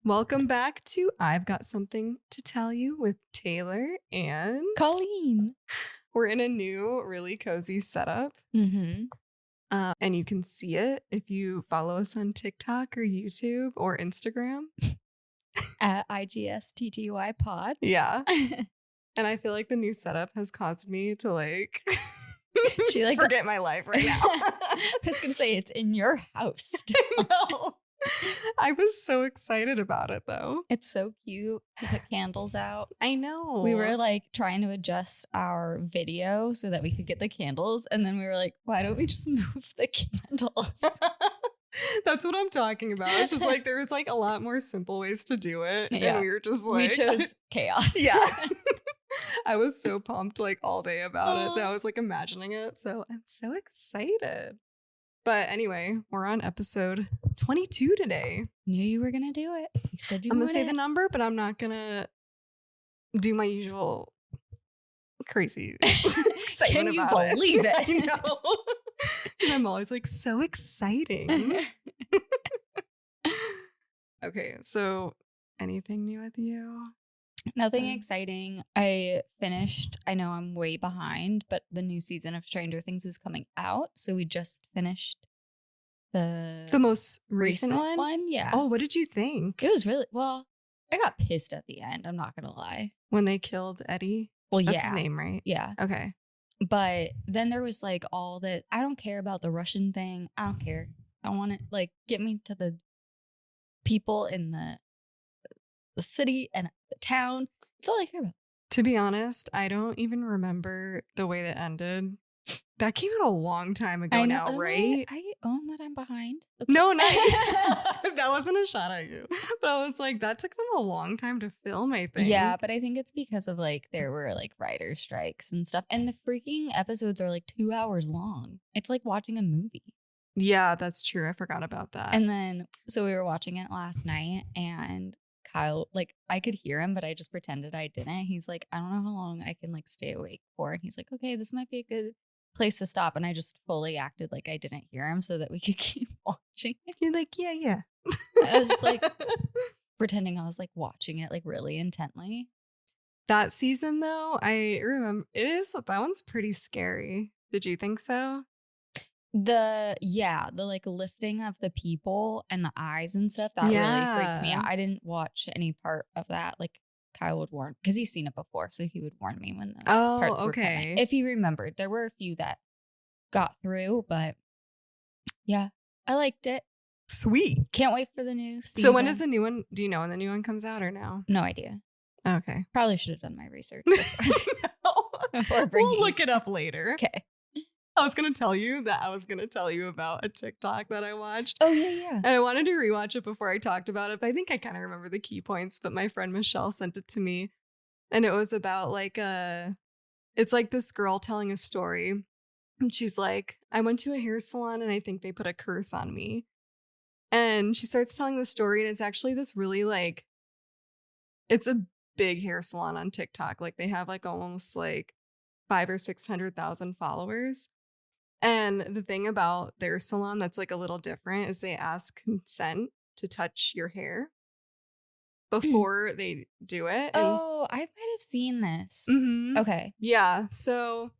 Welcome back to I've Got Something to Tell You with Taylor and Colleen. We're in a new, really cozy setup. Mm-hmm. And you can see it if you follow us on TikTok or YouTube or Instagram. At IGSTTY pod. Yeah. And I feel like the new setup has caused me to forget my life right now. I was going to say it's in your house. I know. I was so excited about it though. It's so cute. You put candles out. I know. We were trying to adjust our video so that we could get the candles. And then we were like, why don't we just move the candles? That's what I'm talking about. It's just there was a lot more simple ways to do it. Yeah. And we were just we chose chaos. Yeah. I was so pumped all day about it that I was imagining it. So I'm so excited. But anyway, we're on episode 22 today. Knew you were going to do it. You said you I'm going to say the number, but I'm not going to do my usual crazy excitement Can you about believe it? I know. And I'm always so exciting. Okay, so anything new with you? Nothing exciting. I know I'm way behind, but the new season of Stranger Things is coming out. So we just finished the most recent one? Yeah. Oh, what did you think? It was really, I got pissed at the end. I'm not going to lie. When they killed Eddie? Well, That's his name, right? Yeah. Okay. But then there was all that. I don't care about the Russian thing. I don't care. I want it, get me to the people in the city and the town. That's all I care about. To be honest, I don't even remember the way that ended. That came out a long time ago now, right? I own that I'm behind. Okay. No, not that wasn't a shot at you. But I was that took them a long time to film, I think. Yeah, but I think it's because of there were writer strikes and stuff. And the freaking episodes are 2 hours long. It's like watching a movie. Yeah, that's true. I forgot about that. And then, so we were watching it last night and Kyle, I could hear him, but I just pretended I didn't. He's like, I don't know how long I can stay awake for. And he's like, okay, this might be a good place to stop. And I just fully acted like I didn't hear him so that we could keep watching it. You're yeah. I was just pretending I was watching it really intently. That season though, I remember that one's pretty scary. Did you think so? The lifting of the people and the eyes and stuff, that really freaked me out. I didn't watch any part of that. Kyle would warn, because he's seen it before, so he would warn me when those parts were coming. If he remembered. There were a few that got through, but yeah, I liked it. Sweet. Can't wait for the new season. So when is the new one? Do you know when the new one comes out or no? No idea. Okay. Probably should have done my research before we'll look it up later. Okay. I was going to tell you that I was going to tell you about a TikTok that I watched. Oh, yeah. And I wanted to rewatch it before I talked about it, but I think I kind of remember the key points. But my friend Michelle sent it to me. And it was about it's this girl telling a story. And she's like, I went to a hair salon and I think they put a curse on me. And she starts telling the story. And it's actually this really it's a big hair salon on TikTok. They have almost 500,000 or 600,000 followers. And the thing about their salon that's a little different is they ask consent to touch your hair before they do it. And I might have seen this. Mm-hmm. Okay. Yeah. So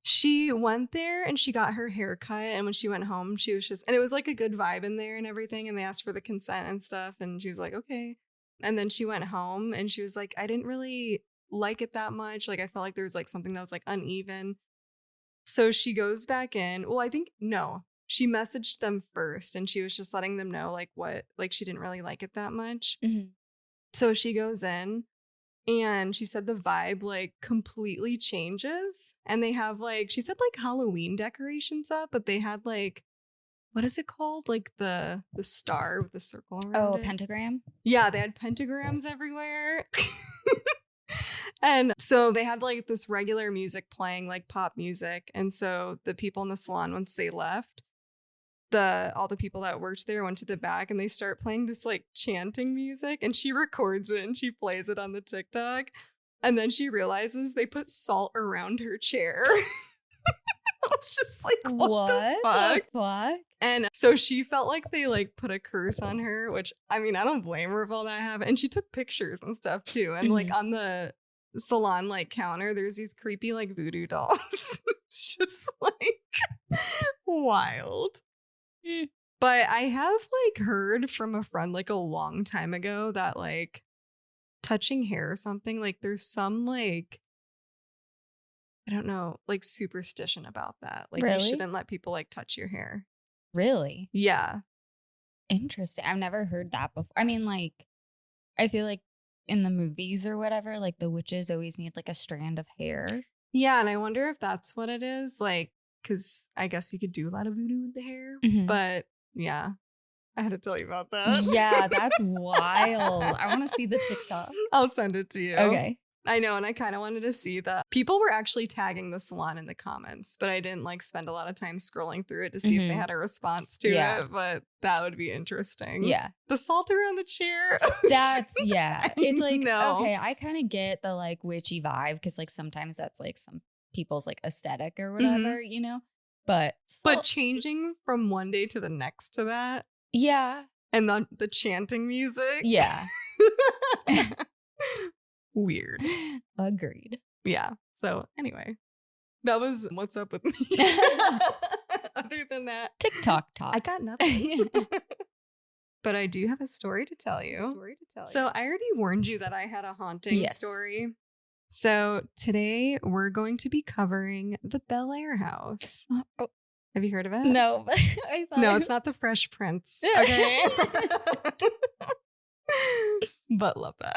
she went there and she got her hair cut. And when she went home, she was and it was a good vibe in there and everything. And they asked for the consent and stuff. And she was like, okay. And then she went home and she was like, I didn't really like it that much. I felt there was something that was uneven. So she goes back in. Well, I think no, she messaged them first and she was just letting them know what she didn't really like it that much. Mm-hmm. So she goes in and she said the vibe completely changes. And they have she said Halloween decorations up, but they had what is it called? The star with the circle around it. Pentagram? Yeah, they had pentagrams everywhere. And so they had this regular music playing, pop music. And so the people in the salon, once they left, all the people that worked there went to the back and they start playing this chanting music. And she records it and she plays it on the TikTok. And then she realizes they put salt around her chair. was just like, what the fuck? And so she felt like they like put a curse on her, which I mean, I don't blame her if all that happened. And she took pictures and stuff too. And like on the salon like counter, there's these creepy like voodoo dolls. It's just like wild. But I have like heard from a friend like a long time ago that like touching hair or something, like there's some like, I don't know, like superstition about that. Like you shouldn't let people like touch your hair. Really? Yeah. Interesting. I've never heard that before. I mean, like, I feel like in the movies or whatever, like the witches always need like a strand of hair. Yeah. And I wonder if that's what it is. Like, because I guess you could do a lot of voodoo with the hair. But yeah, I had to tell you about that. Yeah, that's wild. I want to see the TikTok. I'll send it to you. Okay. I know, and I kind of wanted to see that. People were actually tagging the salon in the comments, but I didn't like spend a lot of time scrolling through it to see if they had a response to it, but that would be interesting. Yeah. The salt around the chair. That's, yeah. It's like, okay, I kind of get the like witchy vibe because like sometimes that's like some people's like aesthetic or whatever, you know? But changing from one day to the next to that. Yeah. And the chanting music. Yeah. Weird. Agreed. Yeah. So anyway, that was what's up with me. Other than that, TikTok talk. I got nothing. But I do have a story to tell you. So I already warned you that I had a haunting story. So today we're going to be covering the Bellaire House. Have you heard of it? No, but I thought no, it's not the Fresh Prince. Okay. But love that.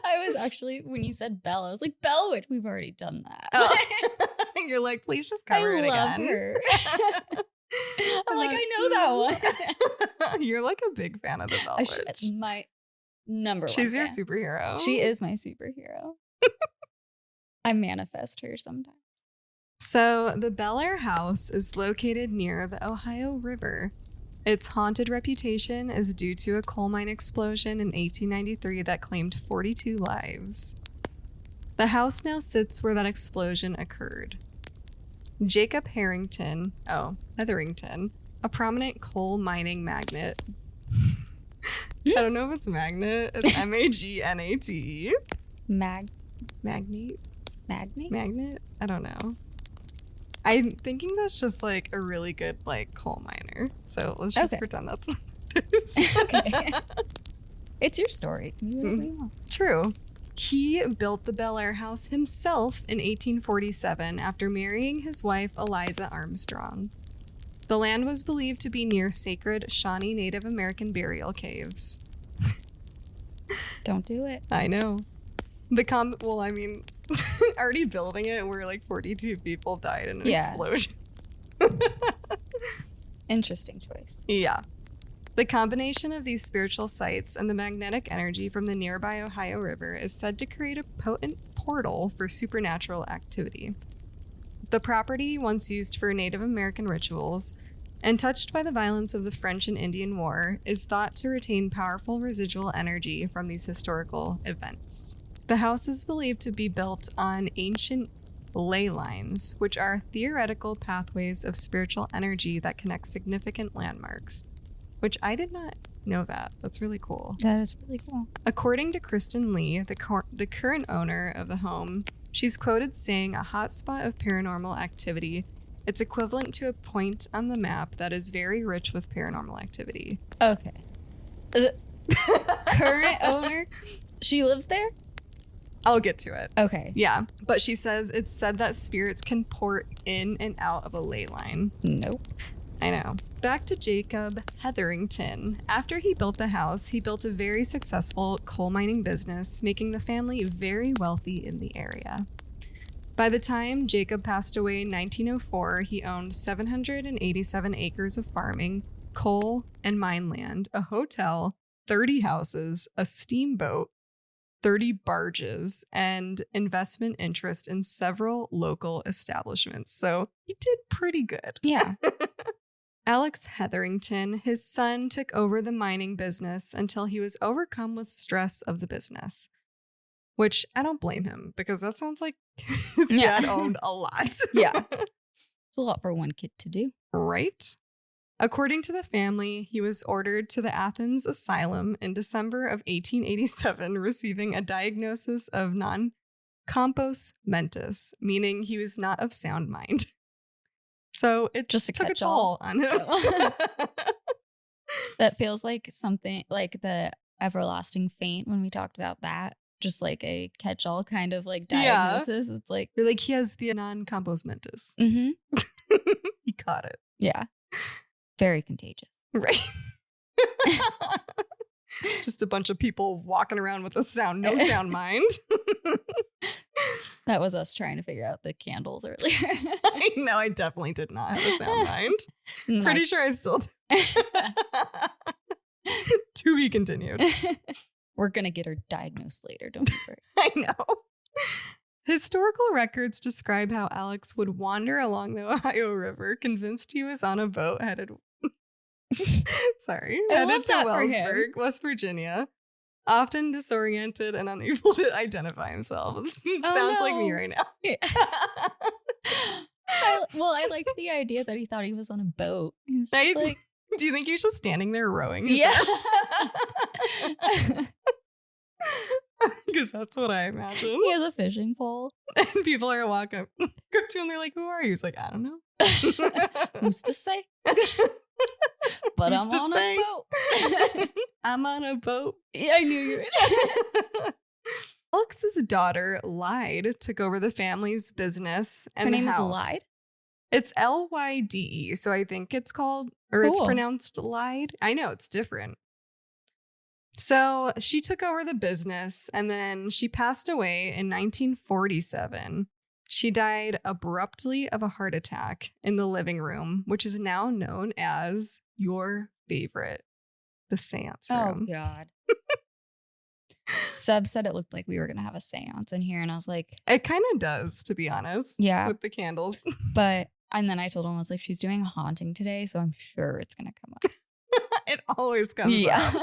I was actually, when you said Belle, I was like, Belle Witch, we've already done that. You're like, please just cover it again. I love her. I'm like, I know that one. You're like a big fan of the Belle Witch. My number one She's fan. your superhero. She is my superhero. I manifest her sometimes. So the Bellaire House is located near the Ohio River. Its haunted reputation is due to a coal mine explosion in 1893 that claimed 42 lives. The house now sits where that explosion occurred. Jacob Hetherington, a prominent coal mining magnate. I don't know if it's magnet. It's M-A-G-N-A-T. Magnate? Magnet? I don't know. I'm thinking that's just like a really good like coal miner. So let's just pretend that's what it is. Okay. It's your story. You do whatever you want. True. He built the Bellaire House himself in 1847 after marrying his wife Eliza Armstrong. The land was believed to be near sacred Shawnee Native American burial caves. Don't do it. I know. Already building it where like 42 people died in an explosion. Interesting choice. Yeah. The combination of these spiritual sites and the magnetic energy from the nearby Ohio River is said to create a potent portal for supernatural activity. The property, once used for Native American rituals and touched by the violence of the French and Indian War, is thought to retain powerful residual energy from these historical events. The house is believed to be built on ancient ley lines, which are theoretical pathways of spiritual energy that connect significant landmarks, which I did not know that. That's really cool. That is really cool. According to Kristen Lee, the current owner of the home, she's quoted saying, "A hotspot of paranormal activity. It's equivalent to a point on the map that is very rich with paranormal activity." Okay. Current owner? She lives there? I'll get to it. Okay. Yeah. But she says it's said that spirits can port in and out of a ley line. Nope. I know. Back to Jacob Hetherington. After he built the house, he built a very successful coal mining business, making the family very wealthy in the area. By the time Jacob passed away in 1904, he owned 787 acres of farming, coal and mine land, a hotel, 30 houses, a steamboat, 30 barges, and investment interest in several local establishments. So he did pretty good. Yeah. Alex Hetherington, his son, took over the mining business until he was overcome with stress of the business. Which I don't blame him, because that sounds like his dad owned a lot. Yeah. It's a lot for one kid to do. Right? According to the family, he was ordered to the Athens asylum in December of 1887, receiving a diagnosis of non-compos mentis, meaning he was not of sound mind. So it Just took a toll on him. That feels like something like the everlasting faint when we talked about that. Just like a catch-all kind of like diagnosis. Yeah. It's like they're like, he has the non-compos mentis. Mm-hmm. He caught it. Yeah. Very contagious. Right. Just a bunch of people walking around with no sound mind. That was us trying to figure out the candles earlier. I know, I definitely did not have a sound mind. Pretty sure I still do. To be continued. We're going to get her diagnosed later, don't you worry. I know. Historical records describe how Alex would wander along the Ohio River, convinced he was on a boat headed to Wellsburg, West Virginia, often disoriented and unable to identify himself. Sounds like me right now. Yeah. I liked the idea that he thought he was on a boat. Like, do you think he was just standing there rowing? Yeah. Because that's what I imagine. He has a fishing pole. And people are walking up to him and they're like, who are you? He's like, I don't know. Who's to say? But I'm on a boat. I'm on a boat. Yeah, I knew you were. Alex's daughter, Lyde, took over the family's business and her the name house. is Lyde? It's Lyde, so I think it's called, or it's pronounced Lyde. I know, it's different. So she took over the business and then she passed away in 1947. She died abruptly of a heart attack in the living room, which is now known as your favorite, the seance room. Oh, God. Seb said it looked like we were going to have a seance in here. And I was like, it kind of does, to be honest. Yeah. With the candles. And then I told him, I was like, she's doing a haunting today, so I'm sure it's going to come up. It always comes up.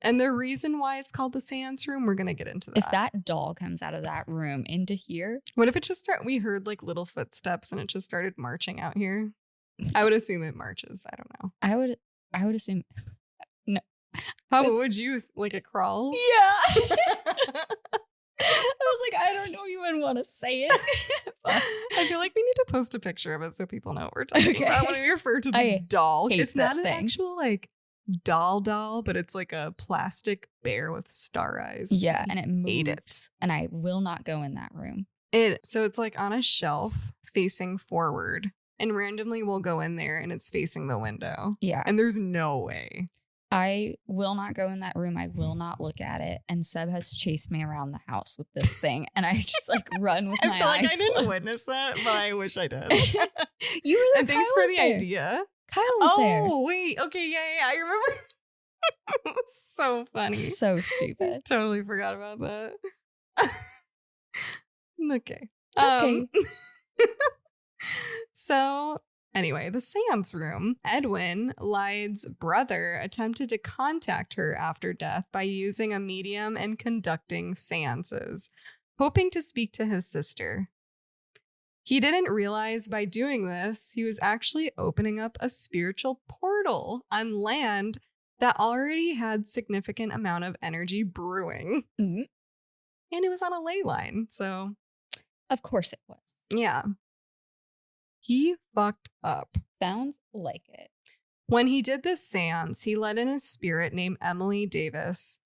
And the reason why it's called the seance room, we're going to get into that. If that doll comes out of that room into here. What if it just we heard like little footsteps and it just started marching out here? I would assume it marches. I don't know. I would assume. No. How would you, like it crawls? Yeah. I was like, I don't know even want to say it. I feel like we need to post a picture of it so people know what we're talking about when we refer to this doll. It's not an actual like doll, but it's like a plastic bear with star eyes. Yeah, and it moves. And I will not go in that room. So it's like on a shelf facing forward, and randomly we'll go in there and it's facing the window. Yeah. And there's no way. I will not go in that room. I will not look at it. And Seb has chased me around the house with this thing. And I just like run with my eyes. I feel like I didn't witness that, but I wish I did. You were there. And thanks for the idea. Kyle was there. Oh, wait. Okay. Yeah. I remember. It was so funny. So stupid. Totally forgot about that. Okay. So anyway, the seance room. Edwin, Lyde's brother, attempted to contact her after death by using a medium and conducting seances, hoping to speak to his sister. He didn't realize by doing this, he was actually opening up a spiritual portal on land that already had significant amount of energy brewing. Mm-hmm. And it was on a ley line, so... Of course it was. Yeah. He fucked up. Sounds like it. When he did this seance, he let in a spirit named Emily Davis,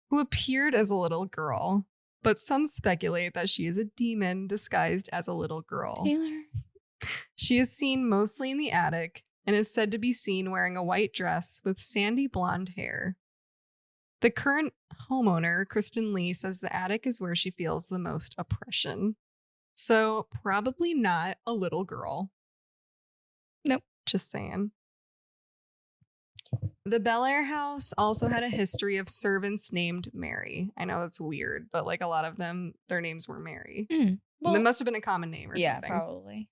who appeared as a little girl, but some speculate that she is a demon disguised as a little girl. Taylor. She is seen mostly in the attic and is said to be seen wearing a white dress with sandy blonde hair. The current homeowner, Kristen Lee, says the attic is where she feels the most oppression. So probably not a little girl. Nope. Just saying. The Bellaire House also had a history of servants named Mary. I know that's weird, but like a lot of them, their names were Mary. Well, that must have been a common name or something. Yeah, probably.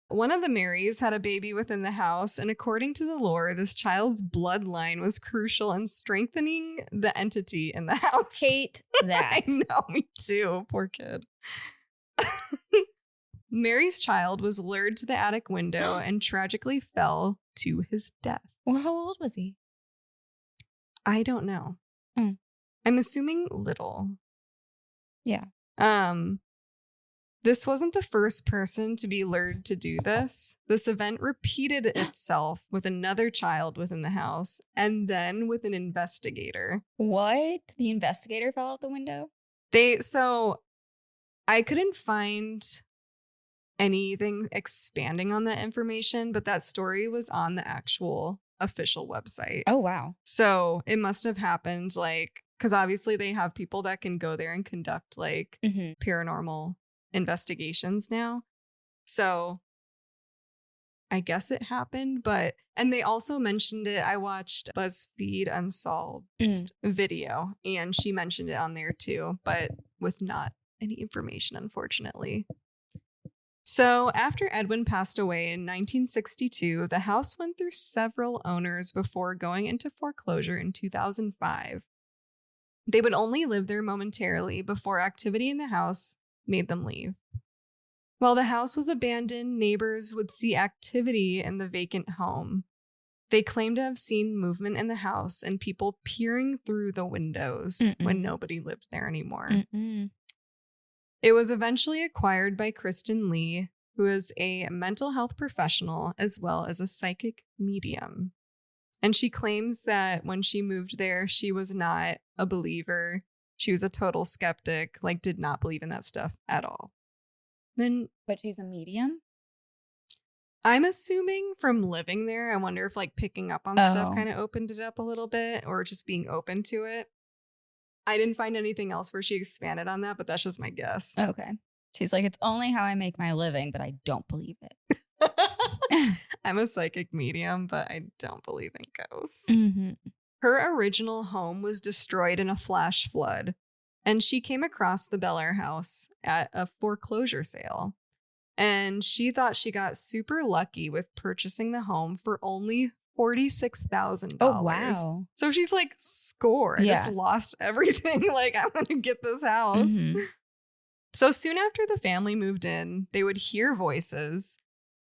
One of the Marys had a baby within the house, and according to the lore, this child's bloodline was crucial in strengthening the entity in the house. Hate that. I know, me too. Poor kid. Mary's child was lured to the attic window and tragically fell to his death. Well, how old was he? I don't know. Mm. I'm assuming little. Yeah. This wasn't the first person to be lured to do this. This event repeated itself with another child within the house and then with an investigator. What? The investigator fell out the window? So I couldn't find anything expanding on that information, but that story was on the actual official website. Oh, wow. So it must have happened like, because obviously they have people that can go there and conduct like paranormal investigations now. So I guess it happened, and they also mentioned it. I watched BuzzFeed Unsolved video and she mentioned it on there too, but with not any information, unfortunately. So after Edwin passed away in 1962, the house went through several owners before going into foreclosure in 2005. They would only live there momentarily before activity in the house made them leave. While the house was abandoned, neighbors would see activity in the vacant home. They claimed to have seen movement in the house and people peering through the windows when nobody lived there anymore. It was eventually acquired by Kristen Lee, who is a mental health professional as well as a psychic medium. And she claims that when she moved there, she was not a believer. She was a total skeptic, like did not believe in that stuff at all. But she's a medium? I'm assuming from living there, I wonder if like picking up on stuff kind of opened it up a little bit or just being open to it. I didn't find anything else where she expanded on that, but that's just my guess. Okay. She's like, it's only how I make my living, but I don't believe it. I'm a psychic medium, but I don't believe in ghosts. Mm-hmm. Her original home was destroyed in a flash flood, and she came across the Bellaire House at a foreclosure sale. And she thought she got super lucky with purchasing the home for only $46,000. Oh, wow. So she's like, score. I just lost everything. Like, I'm going to get this house. Mm-hmm. So soon after the family moved in, they would hear voices.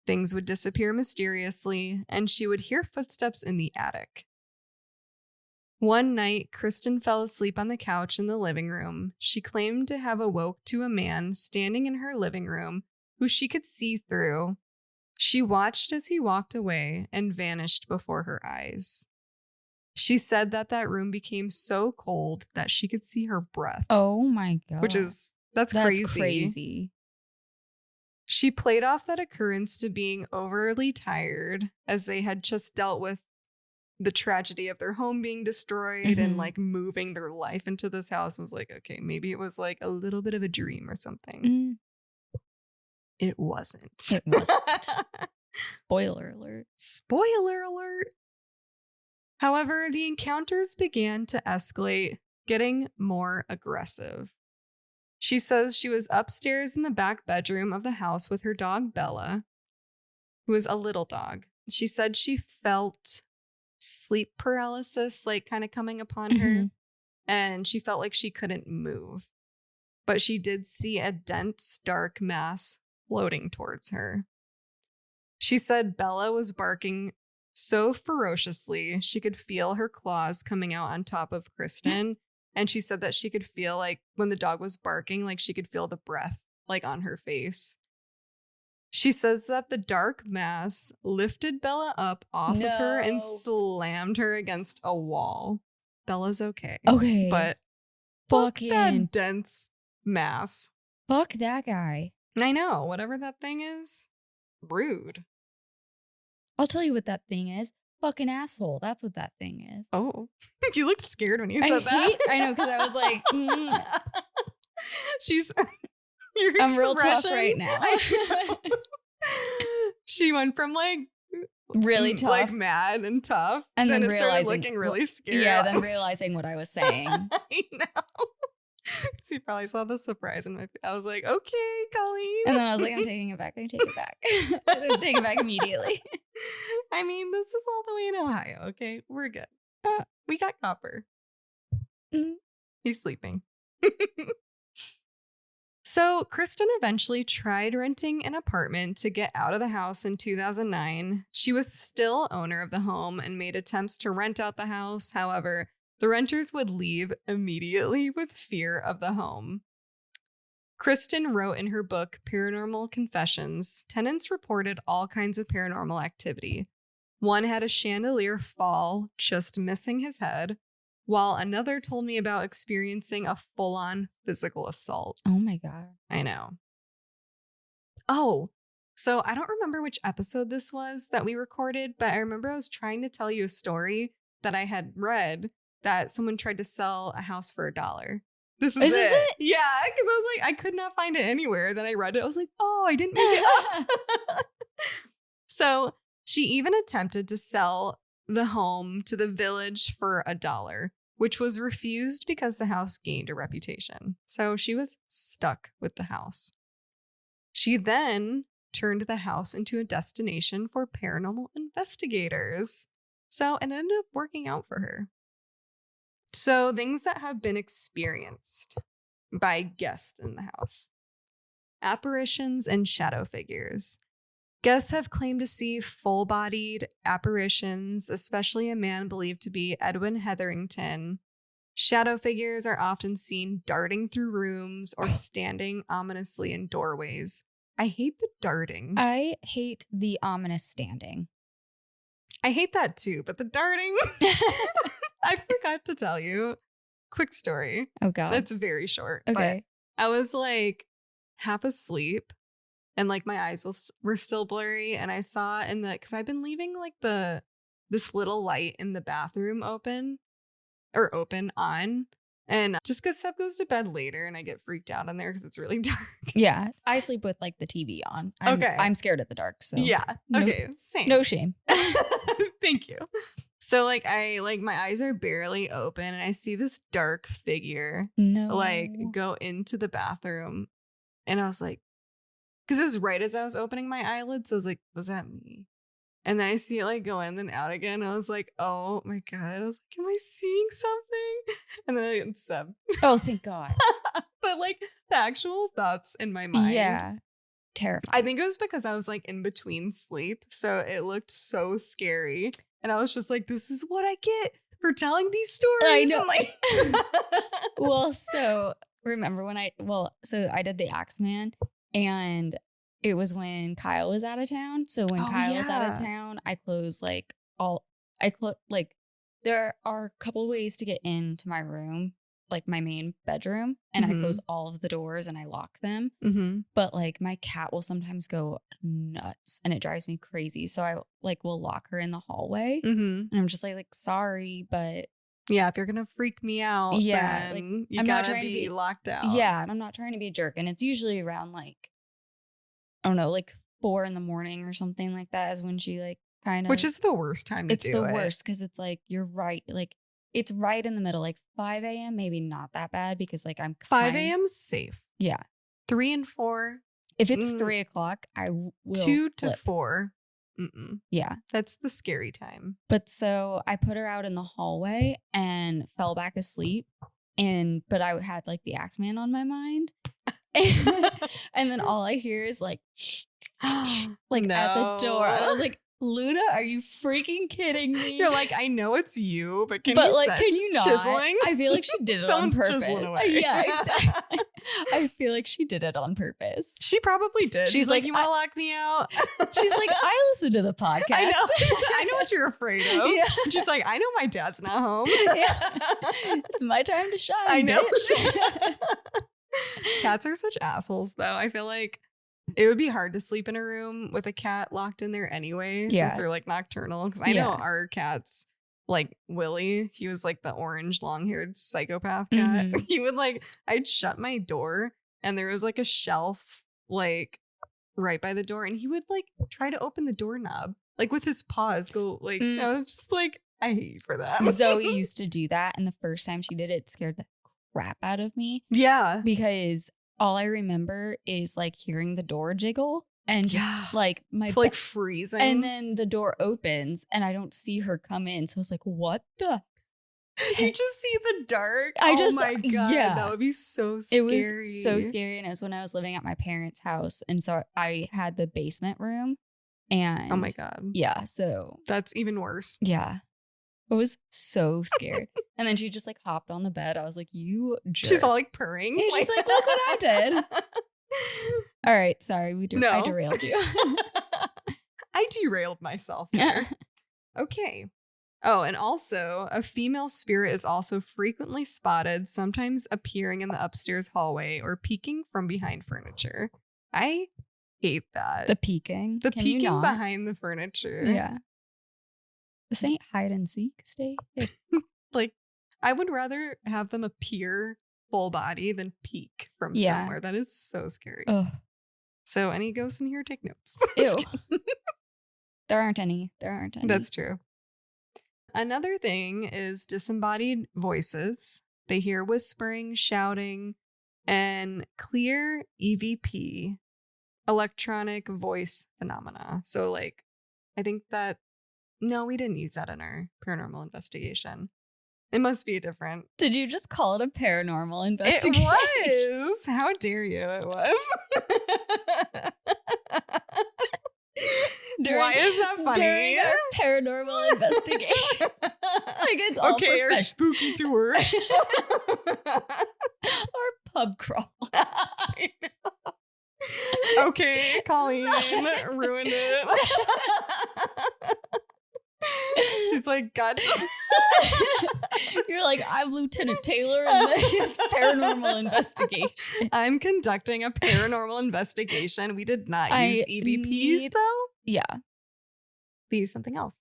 Things would disappear mysteriously, and she would hear footsteps in the attic. One night, Kristen fell asleep on the couch in the living room. She claimed to have awoke to a man standing in her living room who she could see through. She watched as he walked away and vanished before her eyes. She said that room became so cold that she could see her breath. Oh my God. That's crazy. Crazy. She played off that occurrence to being overly tired as they had just dealt with the tragedy of their home being destroyed and like moving their life into this house. I was like, okay, maybe it was like a little bit of a dream or something. It wasn't. It wasn't. Spoiler alert. Spoiler alert. However, the encounters began to escalate, getting more aggressive. She says she was upstairs in the back bedroom of the house with her dog, Bella, who was a little dog. She said she felt sleep paralysis, like kind of coming upon her, and she felt like she couldn't move. But she did see a dense, dark mass floating towards her. She said Bella was barking so ferociously, she could feel her claws coming out on top of Kristen. And she said that she could feel like when the dog was barking, like she could feel the breath like on her face. She says that the dark mass lifted Bella up off of her and slammed her against a wall. Bella's okay. Okay. But fuck that dense mass. Fuck that guy. I know. Whatever that thing is, rude. I'll tell you what that thing is. Fucking asshole. That's what that thing is. Oh. You looked scared when you said that. I know, because I was like, She's... I'm real tough right now. She went from like really tough, like mad and tough, and then it realizing, started looking really scary. Yeah, then realizing what I was saying. I know. So you probably saw the surprise in my. I was like, okay, Colleen. And then I was like, I'm taking it back. I take it back. I take it back immediately. I mean, this is all the way in Ohio. Okay, we're good. We got Copper. He's sleeping. So Kristen eventually tried renting an apartment to get out of the house in 2009. She was still owner of the home and made attempts to rent out the house. However, the renters would leave immediately with fear of the home. Kristen wrote in her book, Paranormal Confessions, tenants reported all kinds of paranormal activity. One had a chandelier fall, just missing his head, while another told me about experiencing a full-on physical assault. Oh my God. I know. Oh, so I don't remember which episode this was that we recorded, but I remember I was trying to tell you a story that I had read that someone tried to sell a house for $1. This is it. Yeah, because I was like, I could not find it anywhere. Then I read it. I was like, oh, I didn't make it up. So she even attempted to sell the home to the village for $1, which was refused because the house gained a reputation. So she was stuck with the house. She then turned the house into a destination for paranormal investigators. So it ended up working out for her. So things that have been experienced by guests in the house. Apparitions and shadow figures. Guests have claimed to see full-bodied apparitions, especially a man believed to be Edwin Hetherington. Shadow figures are often seen darting through rooms or standing ominously in doorways. I hate the darting. I hate the ominous standing. I hate that too, but the darting... I forgot to tell you. Quick story. Oh, God. It's very short. Okay. But I was like half asleep and like my eyes were still blurry. And I saw in the, because I've been leaving like this little light in the bathroom on. And just because Seb goes to bed later and I get freaked out in there because it's really dark. Yeah. I sleep with like the TV on. I'm scared of the dark. So yeah. Okay. Same. No shame. Thank you. So like my eyes are barely open and I see this dark figure like go into the bathroom and I was like, because it was right as I was opening my eyelids. So I was like, was that me? And then I see it like go in and out again. I was like, oh my God. I was like, am I seeing something? And then I got Seb. Oh, thank God. But like the actual thoughts in my mind. Yeah. Terrifying. I think it was because I was like in between sleep. So it looked so scary. And I was just like, this is what I get for telling these stories. I know. Like Well, so remember when I did the Axeman and it was when Kyle was out of town. So when Kyle was out of town, I closed there are a couple ways to get into my room, like my main bedroom, and I close all of the doors and I lock them. Mm-hmm. But like my cat will sometimes go nuts and it drives me crazy. So I like will lock her in the hallway and I'm just like sorry, but yeah, if you're gonna freak me out, then like, you I'm gotta not be locked out. Yeah, and I'm not trying to be a jerk. And it's usually around like, I don't know, like 4 a.m. or something like that is when she like kind of, which is the worst time to do it. It's the worst because it's like you're right, like it's right in the middle, like 5 a.m. maybe not that bad because like I'm 5 a.m. safe. Yeah, 3 and 4. If it's 3 o'clock, I will 2 to flip. 4. Yeah, that's the scary time. But so I put her out in the hallway and fell back asleep, but I had like the Axeman on my mind, and then all I hear is like like no. at the door. I was like, Luna, are you freaking kidding me? You're like, I know it's you, but can you not? Chiseling? I feel like she did it on purpose. Chiseling away. Yeah, exactly. I feel like she did it on purpose. She probably did. She's like, you want to lock me out? She's like, I listen to the podcast. I know. I know what you're afraid of. Yeah. She's like, I know my dad's not home. Yeah. It's my time to shine. I know. Cats are such assholes, though. I feel like it would be hard to sleep in a room with a cat locked in there anyway, since they're like nocturnal. Because I know our cats, like Willie, he was like the orange long-haired psychopath cat. Mm-hmm. He would like, I'd shut my door and there was like a shelf like right by the door, and he would like try to open the doorknob like with his paws. Go like, I was just like, I hate you for that. Zoe used to do that, and the first time she did it, it scared the crap out of me. Yeah, because all I remember is like hearing the door jiggle and just like like freezing. And then the door opens and I don't see her come in. So I was like, what the? You just see the dark. My God. Yeah. That would be so scary. It was so scary. And it was when I was living at my parents' house. And so I had the basement room. And oh my God. Yeah. So that's even worse. Yeah. I was so scared. And then she just like hopped on the bed. I was like, you jerk. She's all like purring. And she's like, look what I did. All right. Sorry. I derailed you. I derailed myself here. Okay. Oh, and also a female spirit is also frequently spotted, sometimes appearing in the upstairs hallway or peeking from behind furniture. I hate that. The peeking. The peeking behind the furniture. Yeah. This ain't hide and seek. Stay. Like, I would rather have them appear full body than peek from somewhere. That is so scary. Ugh. So any ghosts in here, take notes. Ew. There aren't any. That's true. Another thing is disembodied voices. They hear whispering, shouting, and clear EVP, electronic voice phenomena. So like, I think that, no, we didn't use that in our paranormal investigation. It must be different. Did you just call it a paranormal investigation? It was. How dare you? It was. Why is that funny? During our paranormal investigation. Like it's all okay, our spooky tour. Or pub crawl. Okay, Colleen ruined it. She's like, gotcha. You're like, I'm Lieutenant Taylor in this paranormal investigation. I'm conducting a paranormal investigation. We did not use EVPs, though. Yeah. We used something else.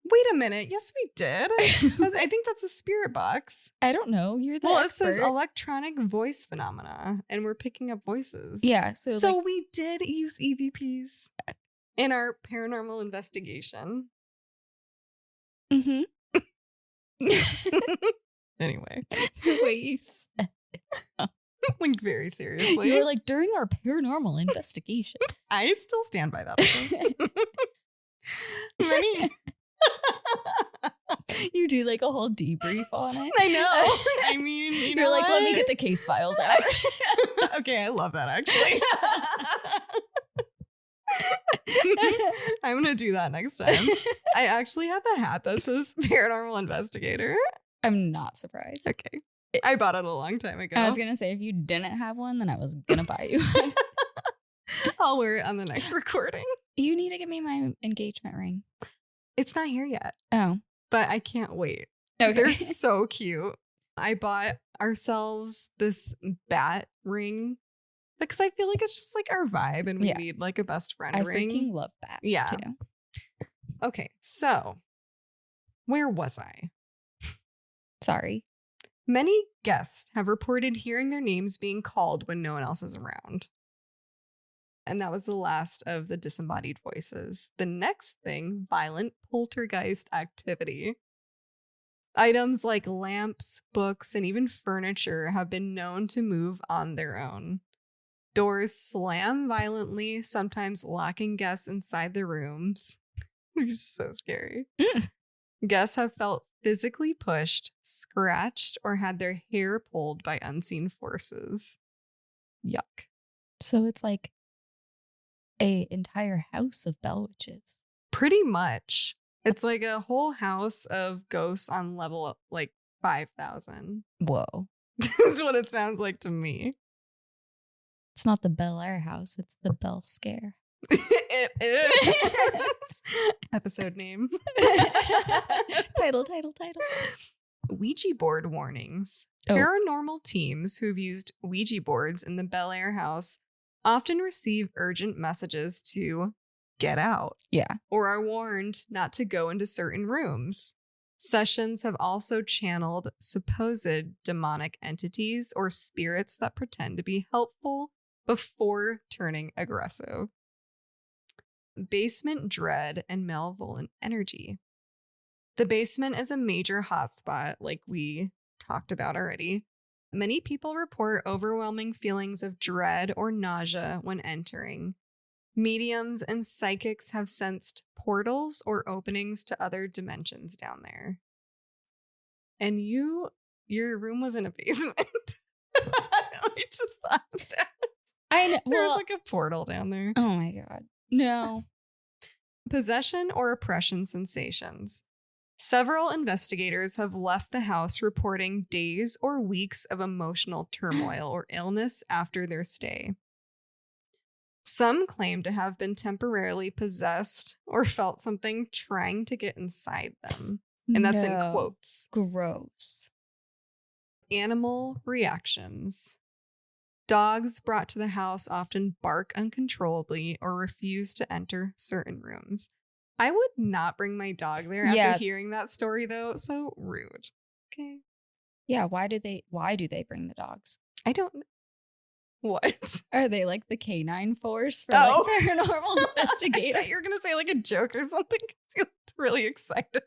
Wait a minute. Yes, we did. I think that's a spirit box. I don't know. You're the expert. It says electronic voice phenomena, and we're picking up voices. Yeah. So like, we did use EVPs in our paranormal investigation. Mm-hmm. Anyway. The way you said it. Like, very seriously. You were like, during our paranormal investigation. I still stand by that. You do like a whole debrief on it. I know. I mean, you're like, let me get the case files out. Okay, I love that actually. I'm gonna do that next time. I actually have a hat that says paranormal investigator. I'm not surprised. Okay. I bought it a long time ago. I was gonna say, if you didn't have one, then I was gonna buy you one. I'll wear it on the next recording. You need to give me my engagement ring. It's not here yet. Oh. But I can't wait. Okay. They're so cute. I bought ourselves this bat ring because I feel like it's just like our vibe and we need like a best friend ring. I freaking love bats too. Okay, so where was I? Sorry. Many guests have reported hearing their names being called when no one else is around. And that was the last of the disembodied voices. The next thing, violent poltergeist activity. Items like lamps, books, and even furniture have been known to move on their own. Doors slam violently, sometimes locking guests inside the rooms. It's so scary. Guests have felt physically pushed, scratched, or had their hair pulled by unseen forces. Yuck. So it's like an entire house of bell witches. Pretty much. It's like a whole house of ghosts on level like 5,000. Whoa. That's what it sounds like to me. It's not the Bellaire House, it's the Bell Scare. It is. Episode name. Title. Ouija board warnings. Paranormal teams who've used Ouija boards in the Bellaire House often receive urgent messages to get out. Yeah. Or are warned not to go into certain rooms. Sessions have also channeled supposed demonic entities or spirits that pretend to be helpful before turning aggressive. Basement dread and malevolent energy. The basement is a major hotspot, like we talked about already. Many people report overwhelming feelings of dread or nausea when entering. Mediums and psychics have sensed portals or openings to other dimensions down there. and your room was in a basement. I just thought that. I know. There was like a portal down there. Oh my God. No. Possession or oppression sensations. Several investigators have left the house reporting days or weeks of emotional turmoil or illness after their stay. Some claim to have been temporarily possessed or felt something trying to get inside them. And that's in quotes. Gross. Animal reactions. Dogs brought to the house often bark uncontrollably or refuse to enter certain rooms. I would not bring my dog there after hearing that story, though. So rude. Okay. Yeah. Why do they bring the dogs? I don't know. What? Are they like the canine force for like paranormal investigators? I thought you were going to say like a joke or something. You looked really excited.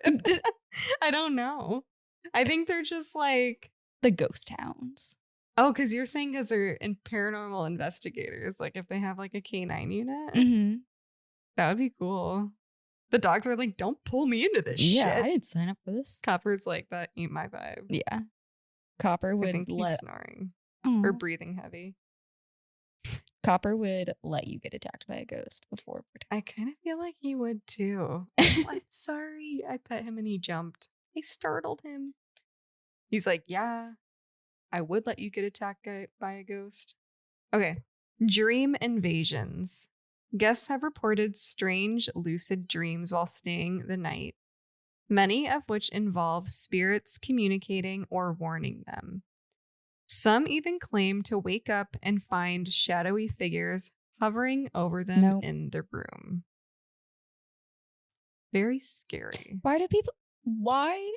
I don't know. I think they're just like the ghost hounds. Oh, because you're saying because they're in paranormal investigators. Like if they have like a canine unit, that would be cool. The dogs are like, don't pull me into this shit. Yeah, I didn't sign up for this. Copper's like, that ain't my vibe. Yeah. Copper would I think he's snoring or breathing heavy. Copper would let you get attacked by a ghost before. I kind of feel like he would too. I'm sorry. I pet him and he jumped. I startled him. He's like, yeah, I would let you get attacked by a ghost. Okay. Dream invasions. Guests have reported strange, lucid dreams while staying the night, many of which involve spirits communicating or warning them. Some even claim to wake up and find shadowy figures hovering over them in the room. Very scary. Why?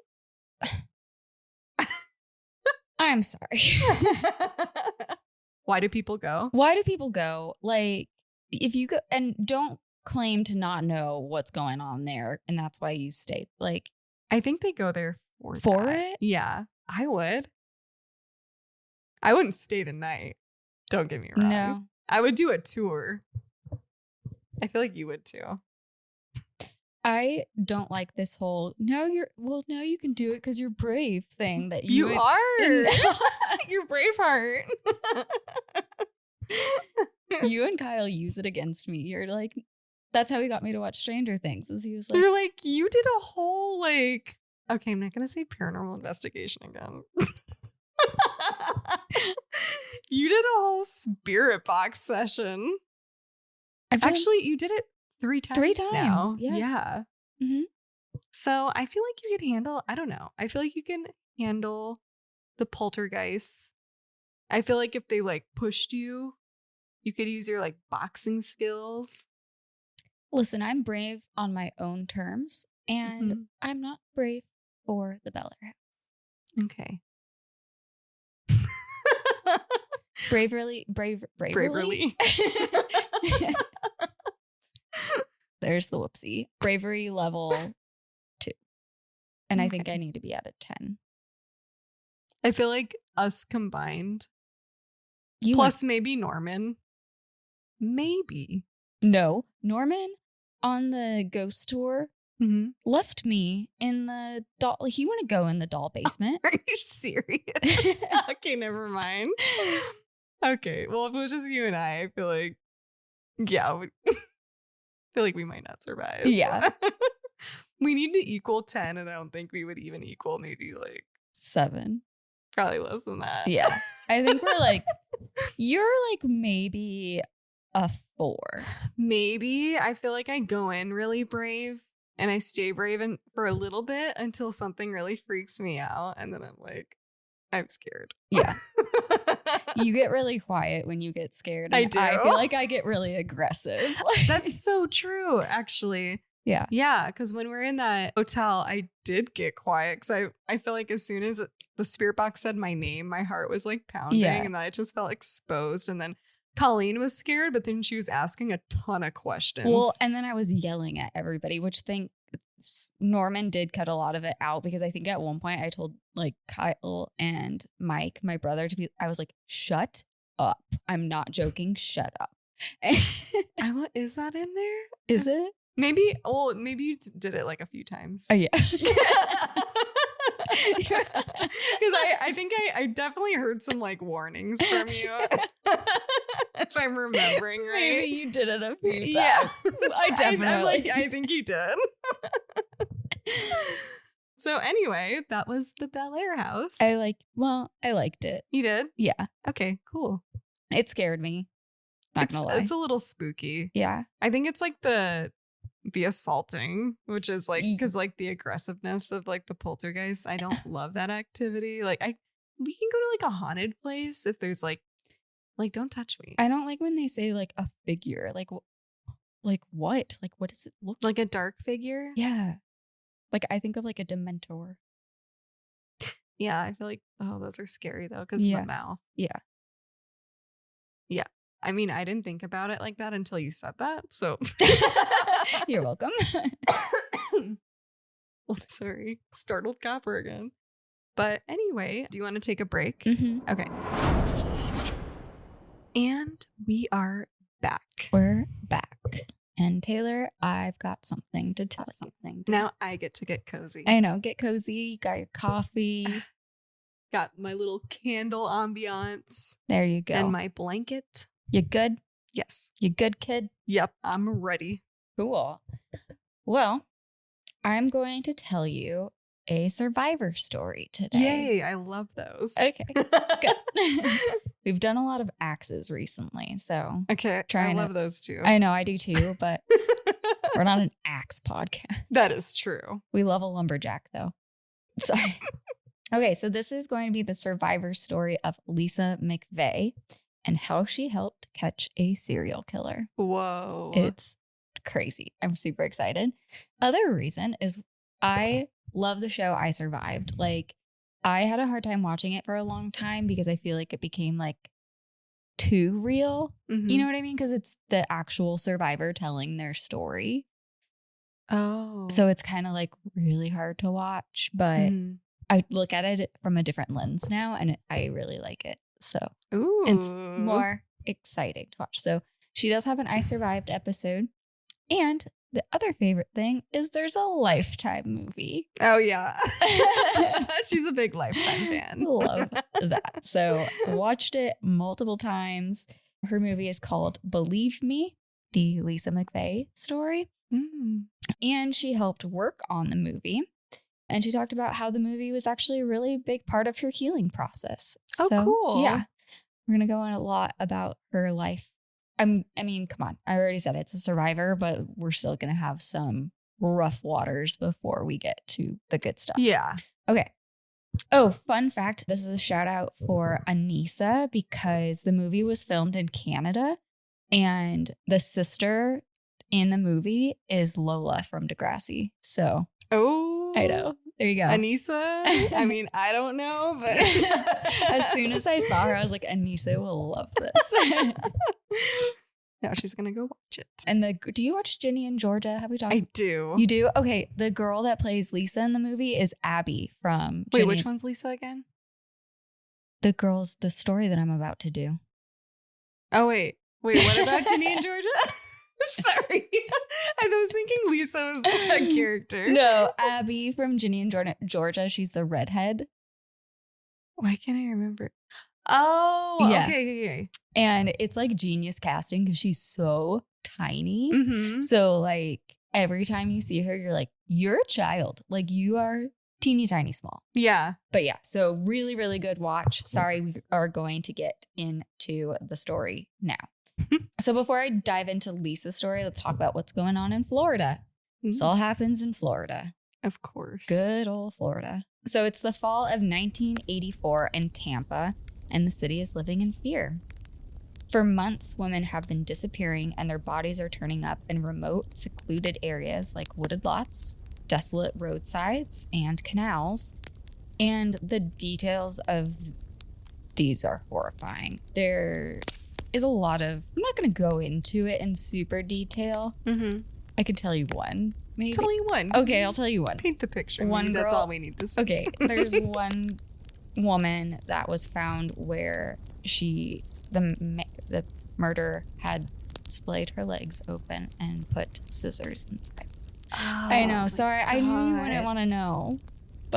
I'm sorry. Why do people go? Like, if you go and don't claim to not know what's going on there, and that's why you stay. Like, I think they go there for it. Yeah, I would. I wouldn't stay the night. Don't get me wrong. No, I would do a tour. I feel like you would too. I don't like this whole now you can do it because you're brave thing that you are. You're Braveheart. You and Kyle use it against me. You're like, that's how he got me to watch Stranger Things. Is he was like, you're like, you did a whole like. Okay, I'm not gonna say paranormal investigation again. You did a whole spirit box session. Actually, you did it 3 times. 3 times now. Yeah. Mm-hmm. So I feel like you can handle. I don't know. I feel like you can handle the poltergeists. I feel like if they like pushed you, you could use your like boxing skills. Listen, I'm brave on my own terms, and I'm not brave for the Bellaire House. Okay. Braverly. There's the whoopsie. Bravery level 2. And I think I need to be at a 10. I feel like us combined. Plus maybe Norman. Maybe. No. Norman on the ghost tour left me in the doll. He wouldn't go in the doll basement. Are you serious? Okay, never mind. Okay, well, if it was just you and I feel like, yeah, I feel like we might not survive. Yeah. We need to equal 10, and I don't think we would even equal maybe like 7. Probably less than that. Yeah. I think we're like, you're like maybe a 4. Maybe. I feel like I go in really brave and I stay brave for a little bit until something really freaks me out. And then I'm like, I'm scared. Yeah. You get really quiet when you get scared. I do. I feel like I get really aggressive. That's so true, actually. Yeah. Yeah. Because when we're in that hotel, I did get quiet because I feel like as soon as the spirit box said my name, my heart was like pounding and then I just felt exposed. And then Colleen was scared, but then she was asking a ton of questions. Well, and then I was yelling at everybody, which Norman did cut a lot of it out because I think at one point I told like Kyle and Mike, my brother, I was like, shut up. I'm not joking. Shut up. Is that in there? Is it? Maybe you did it like a few times. Oh, yeah. I think I definitely heard some like warnings from you. If I'm remembering right. Maybe you did it a few times. Yeah. I definitely. I think you did. So anyway, that was the Bellaire House. I liked it. You did? Yeah. Okay, cool. It scared me. Not gonna lie. It's a little spooky. Yeah. I think it's like the assaulting, which is like because like the aggressiveness of like the poltergeist. I don't love that activity. Like we can go to like a haunted place if there's like don't touch me. I don't like when they say like a figure. Like what? Like what does it look like? A dark figure? Yeah. Like I think of like a Dementor. Yeah, I feel like those are scary though because of the mouth. Yeah. Yeah. I mean, I didn't think about it like that until you said that. So you're welcome. Sorry, startled Copper again. But anyway, do you want to take a break? Mm-hmm. Okay. And we are back. We're back. And Taylor, I've got something to tell you. Now I get to get cozy. I know. Get cozy. You got your coffee. Got my little candle ambiance. There you go. And my blanket. You good? Yes. You good, kid? Yep. I'm ready. Cool. Well, I'm going to tell you a survivor story today. Yay. I love those. Okay. Good. We've done a lot of axes recently, so okay. I love those too. I know I do too, but we're not an axe podcast. That is true. We love a lumberjack though. Sorry. Okay, so this is going to be the survivor story of Lisa McVey and how she helped catch a serial killer. Whoa. It's crazy. I'm super excited. Other reason is I love the show I Survived. Like, I had a hard time watching it for a long time because I feel like it became like too real. Mm-hmm. You know what I mean? Because it's the actual survivor telling their story. Oh. So it's kind of like really hard to watch, but I look at it from a different lens now and I really like it. So it's more exciting to watch. So she does have an I Survived episode. And the other favorite thing is there's a Lifetime movie. Oh, yeah. She's a big Lifetime fan. Love that. So watched it multiple times. Her movie is called Believe Me, the Lisa McVey story. And she helped work on the movie. And she talked about how the movie was actually a really big part of her healing process. Oh, so, cool. Yeah. We're going to go in a lot about her life. I mean, come on. I already said it's a survivor, but we're still going to have some rough waters before we get to the good stuff. Yeah. Okay. Oh, fun fact. This is a shout out for Anissa because the movie was filmed in Canada and the sister in the movie is Lola from Degrassi. So, I know. There you go. Anissa? I mean, I don't know, but as soon as I saw her, I was like, Anissa will love this. Now she's going to go watch it. And do you watch Ginny and Georgia? Have we talked? I do. You do? Okay. The girl that plays Lisa in the movie is Abby from Wait, which one's Lisa again? The story that I'm about to do. Oh, wait, what about Ginny and Georgia? Sorry. I was thinking Lisa was a character. No, Abby from Ginny and Georgia. She's the redhead. Why can't I remember? Oh, yeah. Okay. And it's like genius casting because she's so tiny. Mm-hmm. So like every time you see her, you're like, you're a child. Like you are teeny tiny small. Yeah. But yeah, so really, really good watch. Sorry, we are going to get into the story now. So before I dive into Lisa's story, let's talk about what's going on in Florida. This all happens in Florida. Of course. Good old Florida. So it's the fall of 1984 in Tampa, and the city is living in fear. For months, women have been disappearing, and their bodies are turning up in remote, secluded areas like wooded lots, desolate roadsides, and canals. And the details of these are horrifying. There is a lot of, I'm not going to go into it in super detail. Mm-hmm. I can tell you one, maybe. Tell me one. Okay, I'll tell you one. Paint the picture. That's all we need to see. Okay, there's one woman that was found where the murderer had splayed her legs open and put scissors inside. Oh, I know. Sorry, I knew you wouldn't want to know,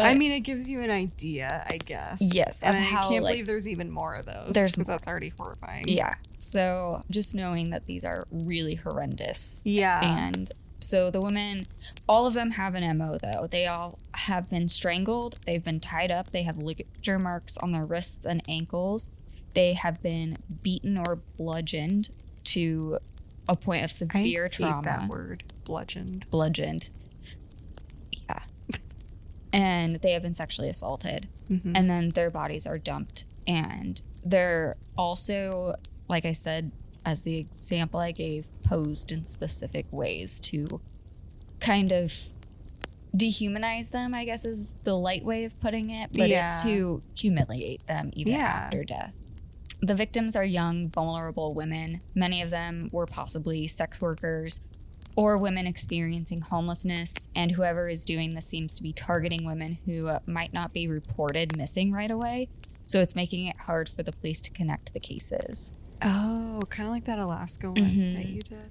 But I mean, it gives you an idea, I guess. Yes, and of I how, can't like, believe there's even more of those. there's because that's already horrifying. Yeah. So just knowing that these are really horrendous. Yeah. And so the women, all of them have an MO though. They all have been strangled. They've been tied up. They have ligature marks on their wrists and ankles. They have been beaten or bludgeoned to a point of severe trauma. I hate that word, bludgeoned. Bludgeoned. Yeah. And they have been sexually assaulted. Mm-hmm. And then their bodies are dumped. And they're also, like I said, as the example I gave, posed in specific ways to kind of dehumanize them, I guess is the light way of putting it. But it's to humiliate them even after death. The victims are young, vulnerable women. Many of them were possibly sex workers or women experiencing homelessness, and whoever is doing this seems to be targeting women who might not be reported missing right away. So it's making it hard for the police to connect the cases. Oh, kind of like that Alaska one that you did.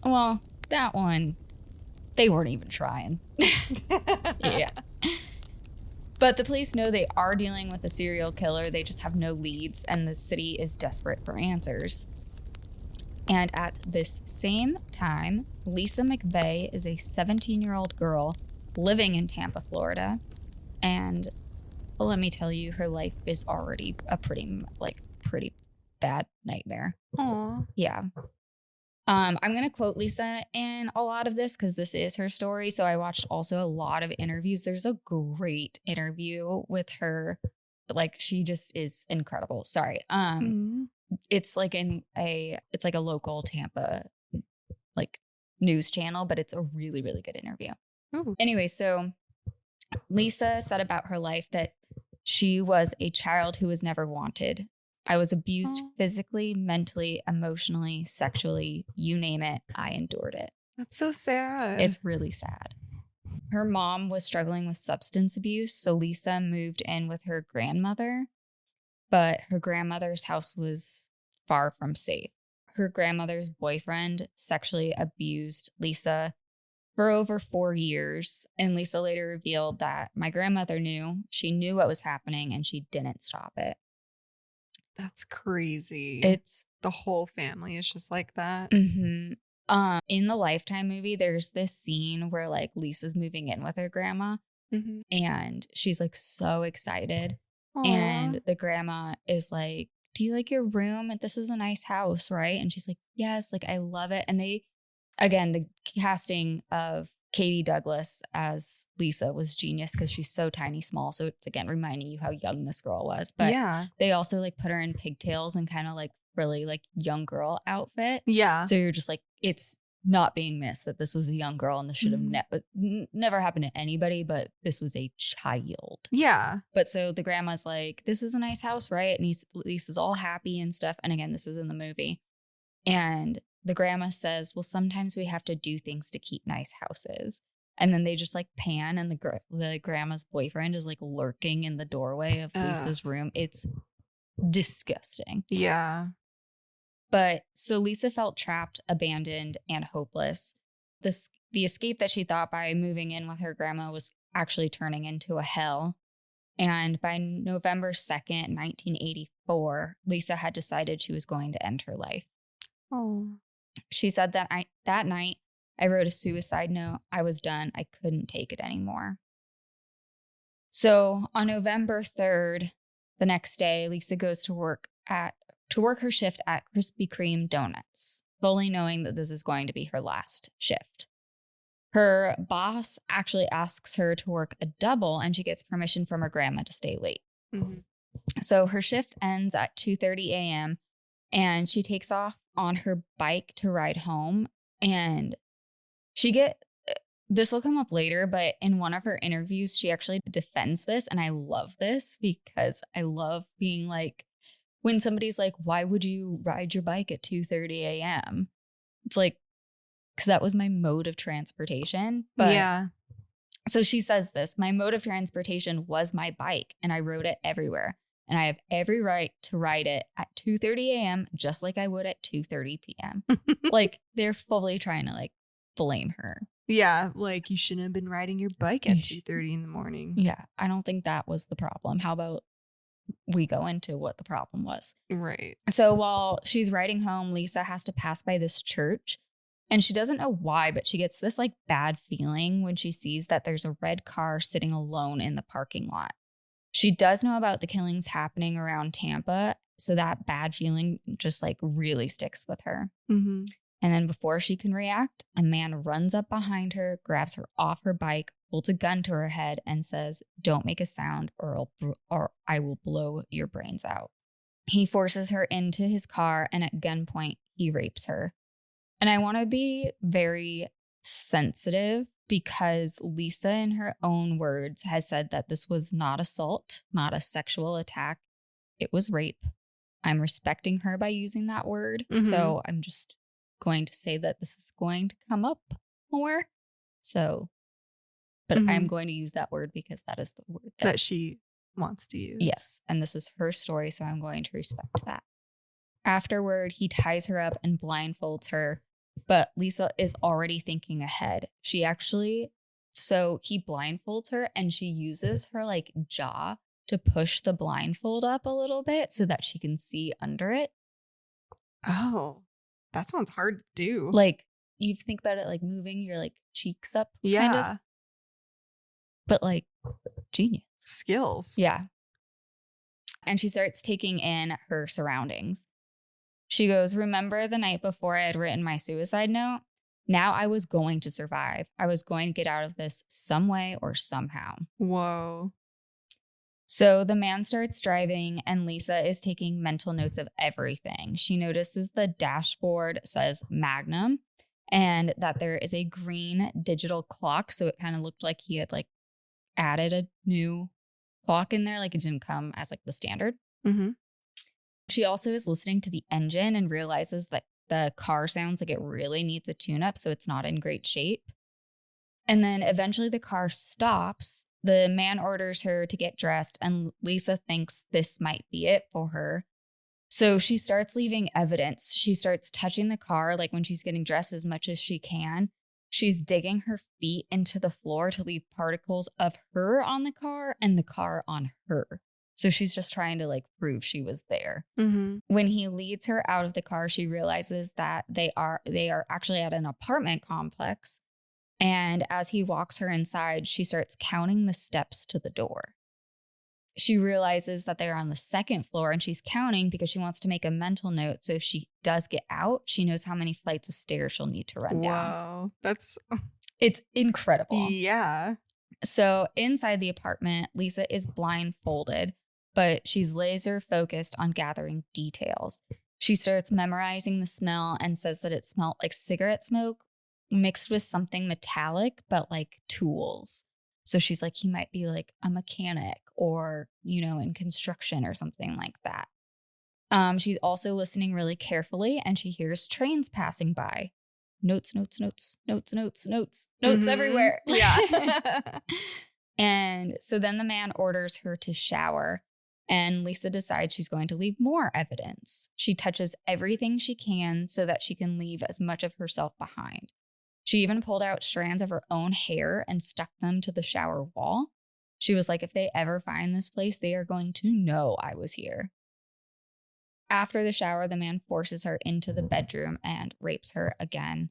Well, that one, they weren't even trying. Yeah. But the police know they are dealing with a serial killer. They just have no leads, and the city is desperate for answers. And at this same time, Lisa McVey is a 17-year-old girl living in Tampa, Florida. And let me tell you, her life is already a pretty bad nightmare. Aw. Yeah. I'm going to quote Lisa in a lot of this because this is her story. So I watched also a lot of interviews. There's a great interview with her. Like, she just is incredible. Sorry. It's like it's like a local Tampa like news channel, but it's a really, really good interview. Ooh. Anyway, so Lisa said about her life that she was a child who was never wanted. I was abused physically, mentally, emotionally, sexually, you name it. I endured it. That's so sad. It's really sad. Her mom was struggling with substance abuse, so Lisa moved in with her grandmother, but her grandmother's house was far from safe. Her grandmother's boyfriend sexually abused Lisa for over 4 years, and Lisa later revealed that my grandmother knew. She knew what was happening, and she didn't stop it. That's crazy. It's the whole family is just like that. Mm-hmm. In the Lifetime movie, there's this scene where like Lisa's moving in with her grandma, and she's like so excited. Aww. And the grandma is like, "Do you like your room? This is a nice house, right?" And she's like, "Yes, like I love it." And they, again, the casting of Katie Douglas as Lisa was genius because she's so tiny, small. So it's again reminding you how young this girl was. But they also like put her in pigtails and kind of like really like young girl outfit. Yeah. So you're just like, it's not being missed that this was a young girl and this should have never happened to anybody, but this was a child. Yeah. But so the grandma's like, "This is a nice house, right?" And Lisa's all happy and stuff. And again, this is in the movie. And the grandma says, "Well, sometimes we have to do things to keep nice houses." And then they just like pan, and the grandma's boyfriend is like lurking in the doorway of Lisa's room. It's disgusting. Yeah. But so Lisa felt trapped, abandoned, and hopeless. The escape that she thought by moving in with her grandma was actually turning into a hell. And by November 2nd, 1984, Lisa had decided she was going to end her life. Oh. She said that that night, I wrote a suicide note. I was done. I couldn't take it anymore. So on November 3rd, the next day, Lisa goes to work her shift at Krispy Kreme Donuts, fully knowing that this is going to be her last shift. Her boss actually asks her to work a double, and she gets permission from her grandma to stay late. So her shift ends at 2:30 a.m., and she takes off on her bike to ride home. And this will come up later, but in one of her interviews, she actually defends this. And I love this because I love being like, when somebody's like, "Why would you ride your bike at 2:30 a.m.?" It's like, because that was my mode of transportation. But so she says this, "My mode of transportation was my bike, and I rode it everywhere. And I have every right to ride it at 2:30 a.m. just like I would at 2:30 p.m. Like, they're fully trying to like blame her. Yeah, like, you shouldn't have been riding your bike at 2:30 in the morning. Yeah, I don't think that was the problem. How about we go into what the problem was? Right. So while she's riding home, Lisa has to pass by this church, and she doesn't know why, but she gets this like bad feeling when she sees that there's a red car sitting alone in the parking lot. She does know about the killings happening around Tampa, so that bad feeling just like really sticks with her. Mm-hmm. And then before she can react, a man runs up behind her, grabs her off her bike, holds a gun to her head, and says, "Don't make a sound or I will blow your brains out." He forces her into his car, and at gunpoint, he rapes her. And I want to be very sensitive because Lisa, in her own words, has said that this was not assault, not a sexual attack. It was rape. I'm respecting her by using that word. Mm-hmm. So I'm just going to say that this is going to come up more. So, but Mm-hmm. I'm going to use that word because that is the word that she wants to use. Yes. And this is her story. So I'm going to respect that. Afterward, he ties her up and blindfolds her. But Lisa is already thinking ahead. He blindfolds her and she uses her like jaw to push the blindfold up a little bit so that she can see under it. Oh, that sounds hard to do. Like, you think about it like moving your like cheeks up. Yeah. Kind of. But like, genius. Skills. Yeah. And she starts taking in her surroundings. She goes, "Remember the night before I had written my suicide note? Now I was going to survive. I was going to get out of this some way or somehow." Whoa. So the man starts driving and Lisa is taking mental notes of everything. She notices the dashboard says Magnum and that there is a green digital clock. So it kind of looked like he had like added a new clock in there. Like it didn't come as like the standard. Mm-hmm. She also is listening to the engine and realizes that the car sounds like it really needs a tune-up, so it's not in great shape. And then eventually the car stops. The man orders her to get dressed, and Lisa thinks this might be it for her. So she starts leaving evidence. She starts touching the car, like when she's getting dressed, as much as she can. She's digging her feet into the floor to leave particles of her on the car and the car on her. So she's just trying to like prove she was there. Mm-hmm. When he leads her out of the car, she realizes that they are actually at an apartment complex. And as he walks her inside, she starts counting the steps to the door. She realizes that they're on the second floor and she's counting because she wants to make a mental note. So if she does get out, she knows how many flights of stairs she'll need to run down. Wow. It's incredible. Yeah. So inside the apartment, Lisa is blindfolded, but she's laser focused on gathering details. She starts memorizing the smell and says that it smelled like cigarette smoke mixed with something metallic, but like tools. So she's like, he might be like a mechanic or, in construction or something like that. She's also listening really carefully and she hears trains passing by. Notes Mm-hmm. everywhere. Yeah. And so then the man orders her to shower and Lisa decides she's going to leave more evidence. She touches everything she can so that she can leave as much of herself behind. She even pulled out strands of her own hair and stuck them to the shower wall. She was like, if they ever find this place, they are going to know I was here. After the shower, the man forces her into the bedroom and rapes her again.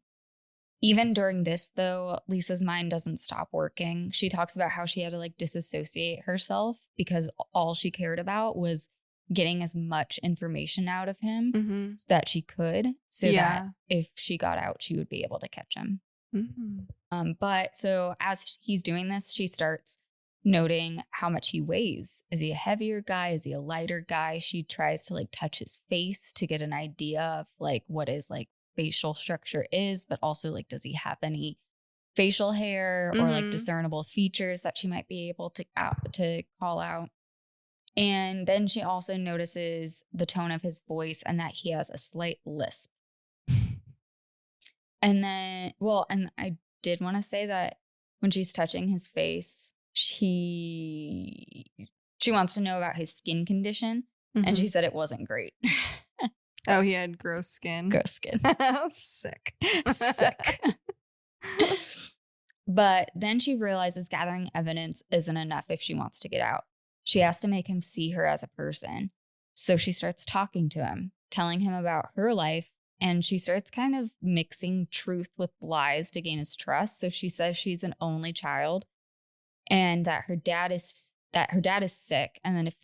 Even during this, though, Lisa's mind doesn't stop working. She talks about how she had to like disassociate herself because all she cared about was getting as much information out of him Mm-hmm. that she could so that if she got out, she would be able to catch him. Mm-hmm. But so as he's doing this, she starts noting how much he weighs. Is he a heavier guy? Is he a lighter guy? She tries to like touch his face to get an idea of like what his like facial structure is, but also like, does he have any facial hair or like discernible features that she might be able to call out? And then she also notices the tone of his voice and that he has a slight lisp. And then, and I did want to say that when she's touching his face, she wants to know about his skin condition. Mm-hmm. And she said it wasn't great. Oh, he had gross skin. Gross skin. Sick. Sick. But then she realizes gathering evidence isn't enough if she wants to get out. She has to make him see her as a person. So she starts talking to him, telling him about her life, and she starts kind of mixing truth with lies to gain his trust. So she says she's an only child and that her dad is sick, and then if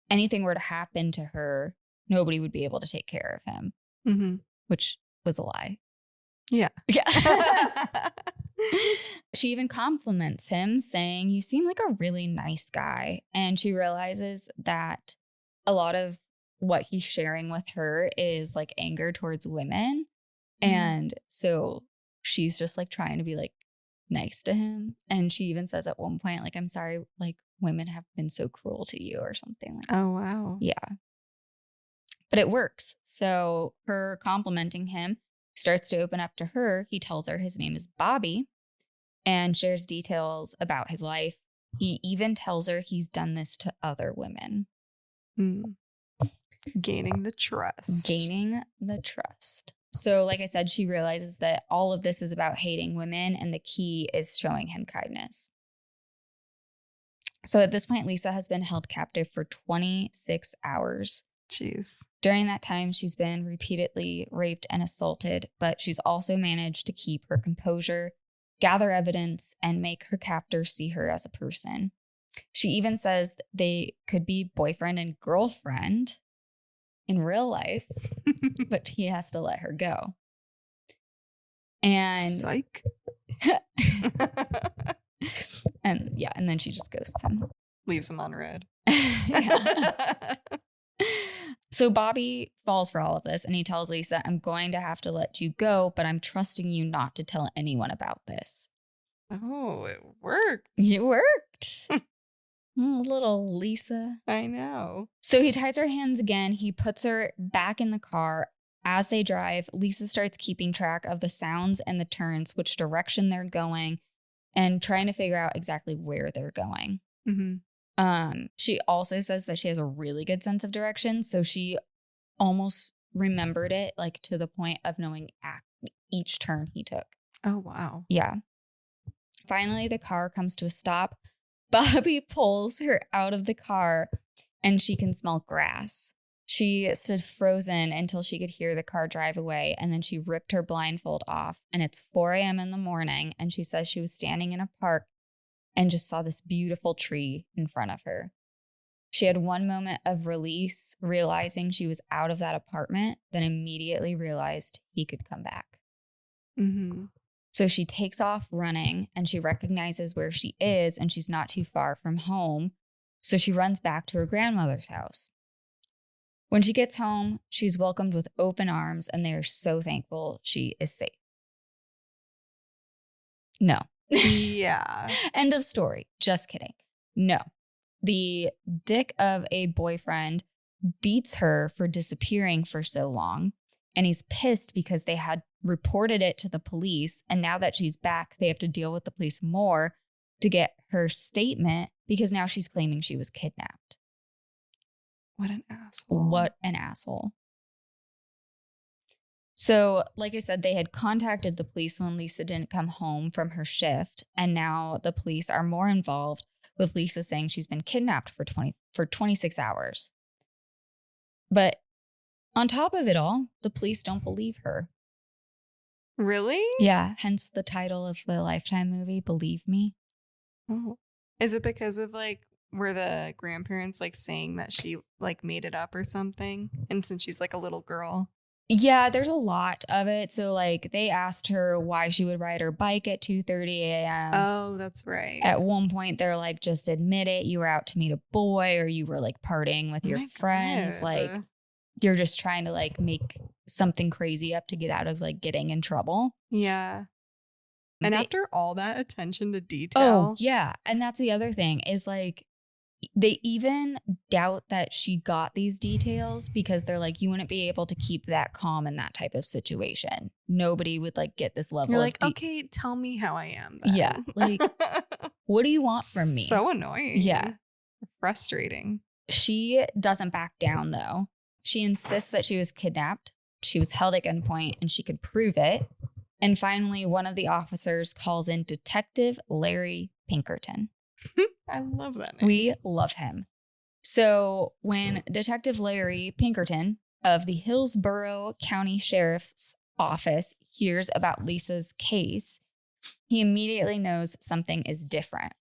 anything were to happen to her, nobody would be able to take care of him, which was a lie. Yeah. She even compliments him, saying, "You seem like a really nice guy." And she realizes that a lot of what he's sharing with her is like anger towards women. And so she's just like trying to be like nice to him. And she even says at one point, like, "I'm sorry, like women have been so cruel to you," or something like that. Oh, wow. Yeah. But it works. So her complimenting him starts to open up to her. He tells her his name is Bobby and shares details about his life. He even tells her he's done this to other women. Gaining the trust. So, like I said, she realizes that all of this is about hating women, and the key is showing him kindness. So at this point, Lisa has been held captive for 26 hours. Jeez. During that time, she's been repeatedly raped and assaulted, but she's also managed to keep her composure, gather evidence, and make her captors see her as a person. She even says they could be boyfriend and girlfriend in real life, but he has to let her go. And psych. and then she just ghosts him. Leaves him on red. So Bobby falls for all of this, and he tells Lisa, "I'm going to have to let you go, but I'm trusting you not to tell anyone about this." Oh, it worked. It worked. Little Lisa. I know. So he ties her hands again. He puts her back in the car. As they drive, Lisa starts keeping track of the sounds and the turns, which direction they're going, and trying to figure out exactly where they're going. She also says that she has a really good sense of direction, so she almost remembered it, like to the point of knowing each turn he took. Oh, wow. Yeah. Finally, the car comes to a stop. Bobby pulls her out of the car, and she can smell grass. She stood frozen until she could hear the car drive away, and then she ripped her blindfold off, and it's 4 a.m. in the morning, and she says she was standing in a park and just saw this beautiful tree in front of her. She had one moment of release, realizing she was out of that apartment, then immediately realized he could come back. So she takes off running, and she recognizes where she is, and she's not too far from home. So she runs back to her grandmother's house. When she gets home, she's welcomed with open arms, and they are so thankful she is safe. No. Yeah. End of story. Just kidding. No. The dick of a boyfriend beats her for disappearing for so long, and he's pissed because they had reported it to the police, and now that she's back, they have to deal with the police more to get her statement because now she's claiming she was kidnapped. What an asshole. So, like I said, they had contacted the police when Lisa didn't come home from her shift, and now the police are more involved, with Lisa saying she's been kidnapped for 26 hours. But on top of it all, the police don't believe her. Really? Yeah, hence the title of the Lifetime movie, Believe Me. Oh. Is it because of like were the grandparents like saying that she like made it up or something? And since she's like a little girl. Yeah, there's a lot of it. So like they asked her why she would ride her bike at 2:30 a.m. Oh, that's right. At one point they're like, just admit it, you were out to meet a boy or you were like partying with your friends. God. Like you're just trying to like make something crazy up to get out of like getting in trouble. Yeah. And after all that attention to detail. Oh, yeah. And that's the other thing is like they even doubt that she got these details because they're like, you wouldn't be able to keep that calm in that type of situation. Nobody would like get this level. You're like, okay, tell me how I am then. Yeah. Like, what do you want from me? So annoying. Yeah. Frustrating. She doesn't back down though. She insists that she was kidnapped. She was held at gunpoint and she could prove it. And finally, one of the officers calls in Detective Larry Pinkerton. I love that name. We love him. So when Detective Larry Pinkerton of the Hillsborough County Sheriff's Office hears about Lisa's case, he immediately knows something is different.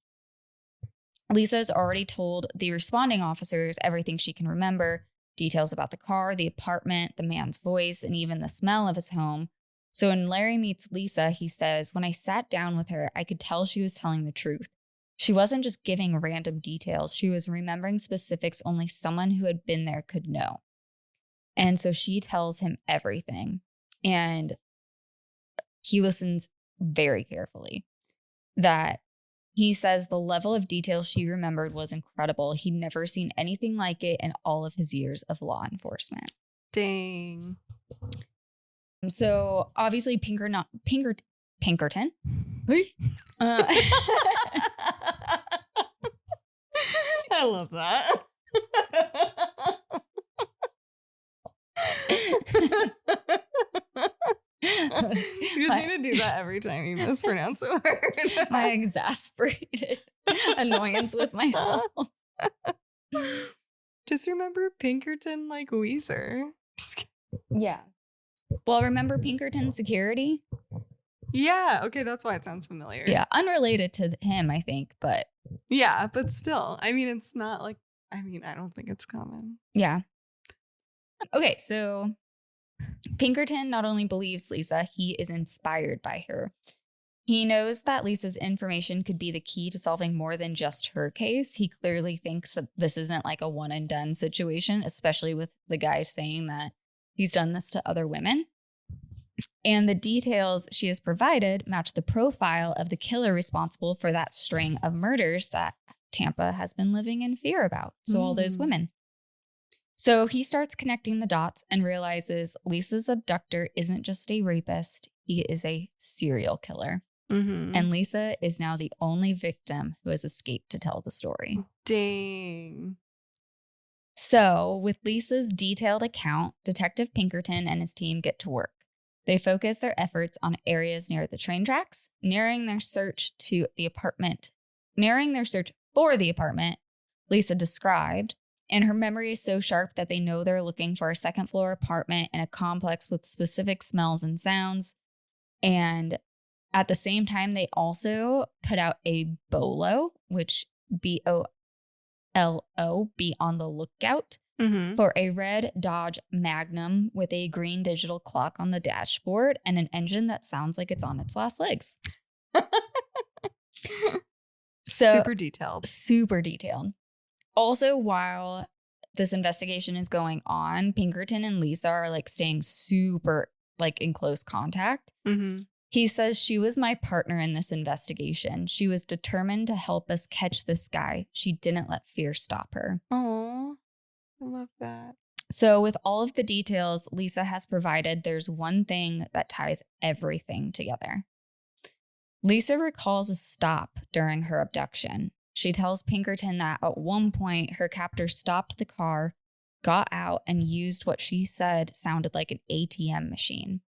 Lisa's already told the responding officers everything she can remember, details about the car, the apartment, the man's voice, and even the smell of his home. So when Larry meets Lisa, he says, "When I sat down with her, I could tell she was telling the truth. She wasn't just giving random details. She was remembering specifics only someone who had been there could know." And so she tells him everything. And he listens very carefully. That he says the level of detail she remembered was incredible. He'd never seen anything like it in all of his years of law enforcement. Dang. So obviously Pinkerton. I love that. You just need to do that every time you mispronounce a word. My exasperated annoyance with myself. Just remember Pinkerton like Weezer. Yeah. Well, remember Pinkerton Security? Yeah. Okay, that's why it sounds familiar. Yeah, unrelated to him, I think, but... Yeah, but still. I mean, it's not like... I don't think it's common. Yeah. Okay, so... Pinkerton not only believes Lisa, he is inspired by her. He knows that Lisa's information could be the key to solving more than just her case. He clearly thinks that this isn't like a one and done situation, especially with the guy saying that he's done this to other women. And the details she has provided match the profile of the killer responsible for that string of murders that Tampa has been living in fear about. So all those women. So he starts connecting the dots and realizes Lisa's abductor isn't just a rapist, he is a serial killer. Mm-hmm. And Lisa is now the only victim who has escaped to tell the story. Dang. So with Lisa's detailed account, Detective Pinkerton and his team get to work. They focus their efforts on areas near the train tracks, narrowing their search for the apartment Lisa described. And her memory is so sharp that they know they're looking for a second floor apartment in a complex with specific smells and sounds. And at the same time, they also put out a BOLO, which BOLO, be on the lookout, for a red Dodge Magnum with a green digital clock on the dashboard and an engine that sounds like it's on its last legs. Super detailed. Super detailed. Also, while this investigation is going on, Pinkerton and Lisa are like staying super like in close contact. Mm-hmm. He says, "She was my partner in this investigation. She was determined to help us catch this guy. She didn't let fear stop her." Oh, I love that. So with all of the details Lisa has provided, there's one thing that ties everything together. Lisa recalls a stop during her abduction. She tells Pinkerton that at one point, her captor stopped the car, got out, and used what she said sounded like an ATM machine.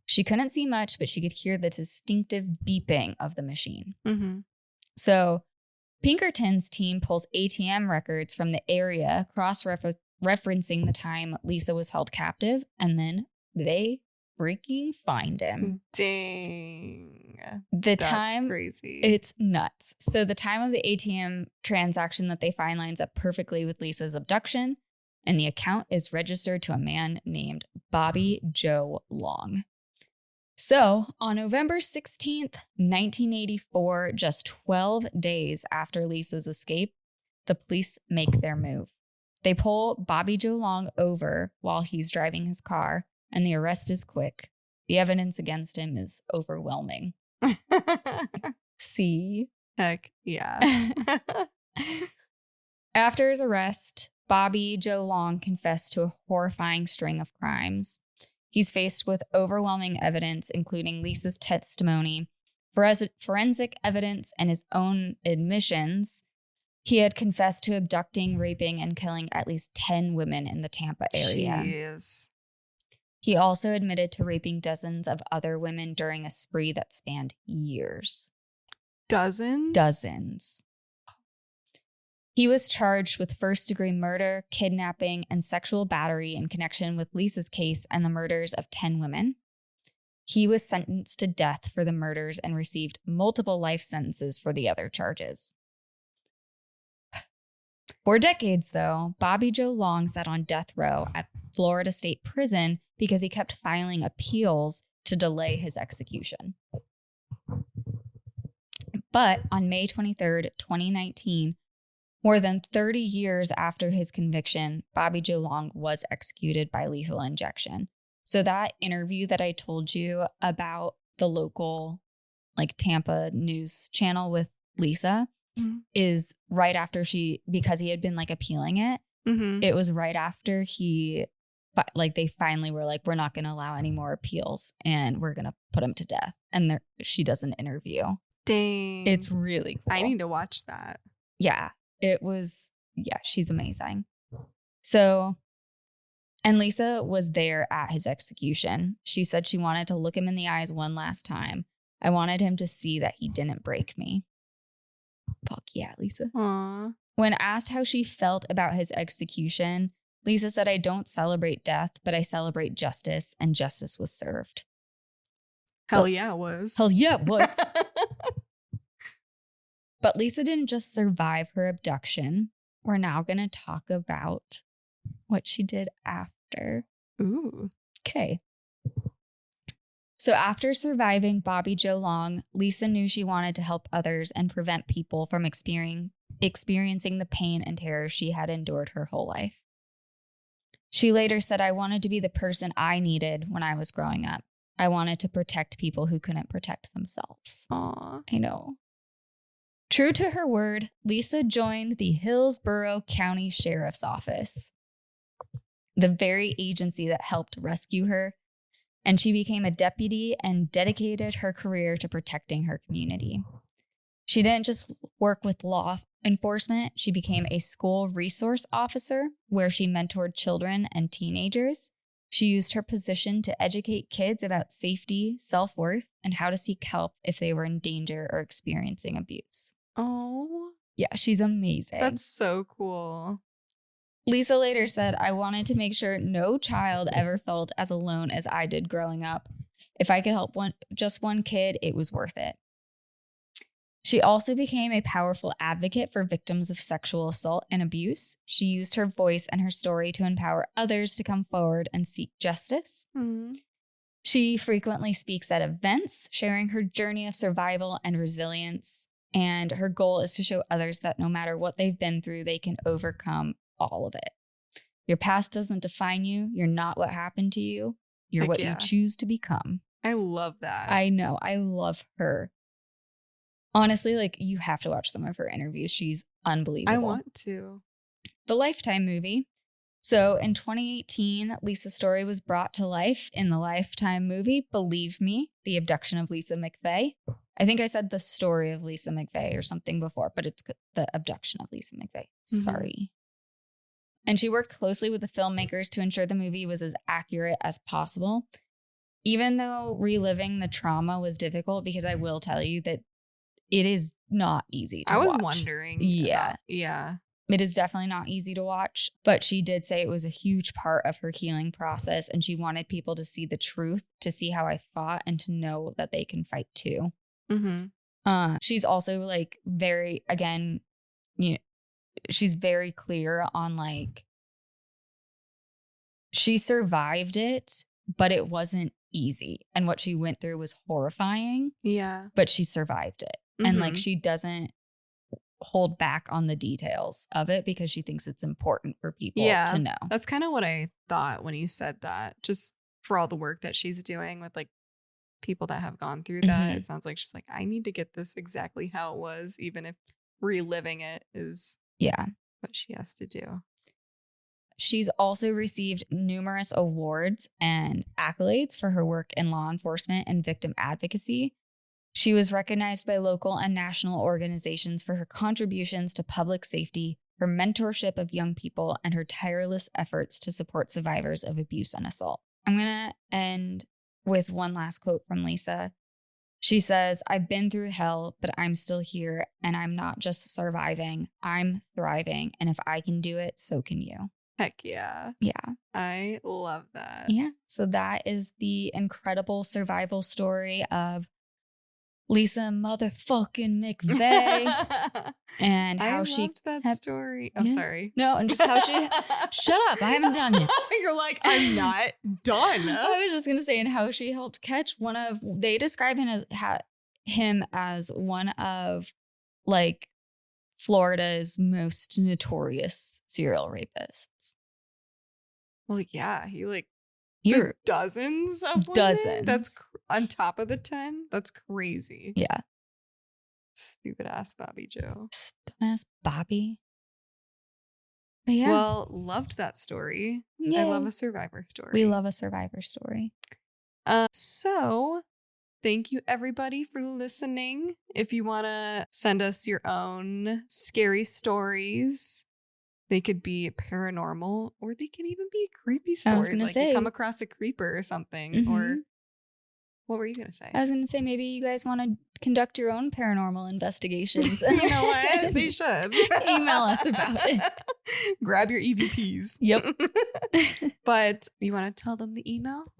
She couldn't see much, but she could hear the distinctive beeping of the machine. Mm-hmm. So Pinkerton's team pulls ATM records from the area, cross-referencing the time Lisa was held captive, and then they freaking find him. Dang. That's crazy. It's nuts. So the time of the ATM transaction that they find lines up perfectly with Lisa's abduction, and the account is registered to a man named Bobby Joe Long. So on November 16th, 1984, just 12 days after Lisa's escape, the police make their move. They pull Bobby Joe Long over while he's driving his car, and the arrest is quick. The evidence against him is overwhelming. See? Heck yeah. After his arrest, Bobby Joe Long confessed to a horrifying string of crimes. He's faced with overwhelming evidence, including Lisa's testimony, forensic evidence, and his own admissions. He had confessed to abducting, raping, and killing at least 10 women in the Tampa area. Jeez. He also admitted to raping dozens of other women during a spree that spanned years. Dozens? Dozens. He was charged with first-degree murder, kidnapping, and sexual battery in connection with Lisa's case and the murders of 10 women. He was sentenced to death for the murders and received multiple life sentences for the other charges. For decades, though, Bobby Joe Long sat on death row at Florida State Prison because he kept filing appeals to delay his execution. But on May 23rd, 2019, more than 30 years after his conviction, Bobby Joe Long was executed by lethal injection. So that interview that I told you about the local, Tampa news channel with Lisa is right after because he had been appealing it. Mm-hmm. It was right after they finally were like, we're not going to allow any more appeals and we're going to put him to death. And she does an interview. Dang. It's really cool. I need to watch that. Yeah. She's amazing. So, and Lisa was there at his execution. She said she wanted to look him in the eyes one last time. I wanted him to see that he didn't break me. Fuck yeah, Lisa. Aww. When asked how she felt about his execution, Lisa said, I don't celebrate death, but I celebrate justice, and justice was served. Hell yeah, it was. Hell yeah, it was. But Lisa didn't just survive her abduction. We're now going to talk about what she did after. Ooh. Okay. So after surviving Bobby Joe Long, Lisa knew she wanted to help others and prevent people from experiencing the pain and terror she had endured her whole life. She later said, I wanted to be the person I needed when I was growing up. I wanted to protect people who couldn't protect themselves. Aw. I know. True to her word, Lisa joined the Hillsborough County Sheriff's Office, the very agency that helped rescue her, and she became a deputy and dedicated her career to protecting her community. She didn't just work with law enforcement, she became a school resource officer where she mentored children and teenagers. She used her position to educate kids about safety, self-worth, and how to seek help if they were in danger or experiencing abuse. Oh. Yeah, she's amazing. That's so cool. Lisa later said, I wanted to make sure no child ever felt as alone as I did growing up. If I could help just one kid, it was worth it. She also became a powerful advocate for victims of sexual assault and abuse. She used her voice and her story to empower others to come forward and seek justice. Mm-hmm. She frequently speaks at events, sharing her journey of survival and resilience. And her goal is to show others that no matter what they've been through, they can overcome all of it. Your past doesn't define you. You're not what happened to you. You're what you choose to become. I love that. I know. I love her. Honestly, you have to watch some of her interviews. She's unbelievable. I want to. The Lifetime movie. So in 2018, Lisa's story was brought to life in the Lifetime movie, Believe Me, The Abduction of Lisa McVey. I think I said the story of Lisa McVey or something before, but it's the abduction of Lisa McVey. Mm-hmm. Sorry. And she worked closely with the filmmakers to ensure the movie was as accurate as possible. Even though reliving the trauma was difficult, because I will tell you that it is not easy to watch. I was wondering. Yeah. Yeah. It is definitely not easy to watch, but she did say it was a huge part of her healing process, and she wanted people to see the truth, to see how I fought, and to know that they can fight too. Mm-hmm. She's also very, again, she's very clear on she survived it, but it wasn't easy. And what she went through was horrifying. Yeah. But she survived it. Mm-hmm. And she doesn't hold back on the details of it because she thinks it's important for people to know. That's kind of what I thought when you said that, just for all the work that she's doing with people that have gone through that. Mm-hmm. It sounds like she's I need to get this exactly how it was, even if reliving it is what she has to do. She's also received numerous awards and accolades for her work in law enforcement and victim advocacy. She was recognized by local and national organizations for her contributions to public safety, her mentorship of young people, and her tireless efforts to support survivors of abuse and assault. I'm going to end with one last quote from Lisa. She says, "I've been through hell, but I'm still here, and I'm not just surviving, I'm thriving. And if I can do it, so can you." Heck yeah. Yeah. I love that. Yeah. So that is the incredible survival story of Lisa motherfucking McVey. And how I loved that story. I'm sorry. No, and just how she shut up. I haven't done it. You're like, I'm not done. I was just gonna say, and how she helped catch they describe him as one of like Florida's most notorious serial rapists. Well, yeah, he You're dozens of women? dozens. That's on top of the 10. That's crazy. Yeah. Stupid ass Bobby Joe. Dumbass Bobby. But yeah. Well, loved that story. Yay. I love a survivor story. We love a survivor story. So thank you everybody for listening. If you want to send us your own scary stories, they could be paranormal or they can even be creepy stories. I was gonna say, you come across a creeper or something. Or what were you going to say? I was going to say, maybe you guys want to conduct your own paranormal investigations. You know what? They should. Email us about it. Grab your EVPs. Yep. But you want to tell them the email?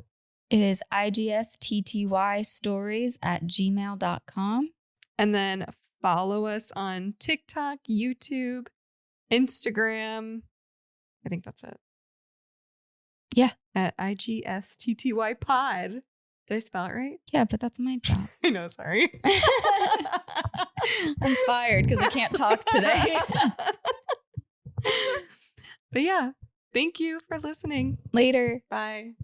It is igsttystories@gmail.com. And then follow us on TikTok, YouTube, Instagram. I think that's it. Yeah. At IGSTTY pod. Did I spell it right? Yeah, but that's my job. I know, sorry. I'm fired because I can't talk today. But yeah, thank you for listening. Later. Bye.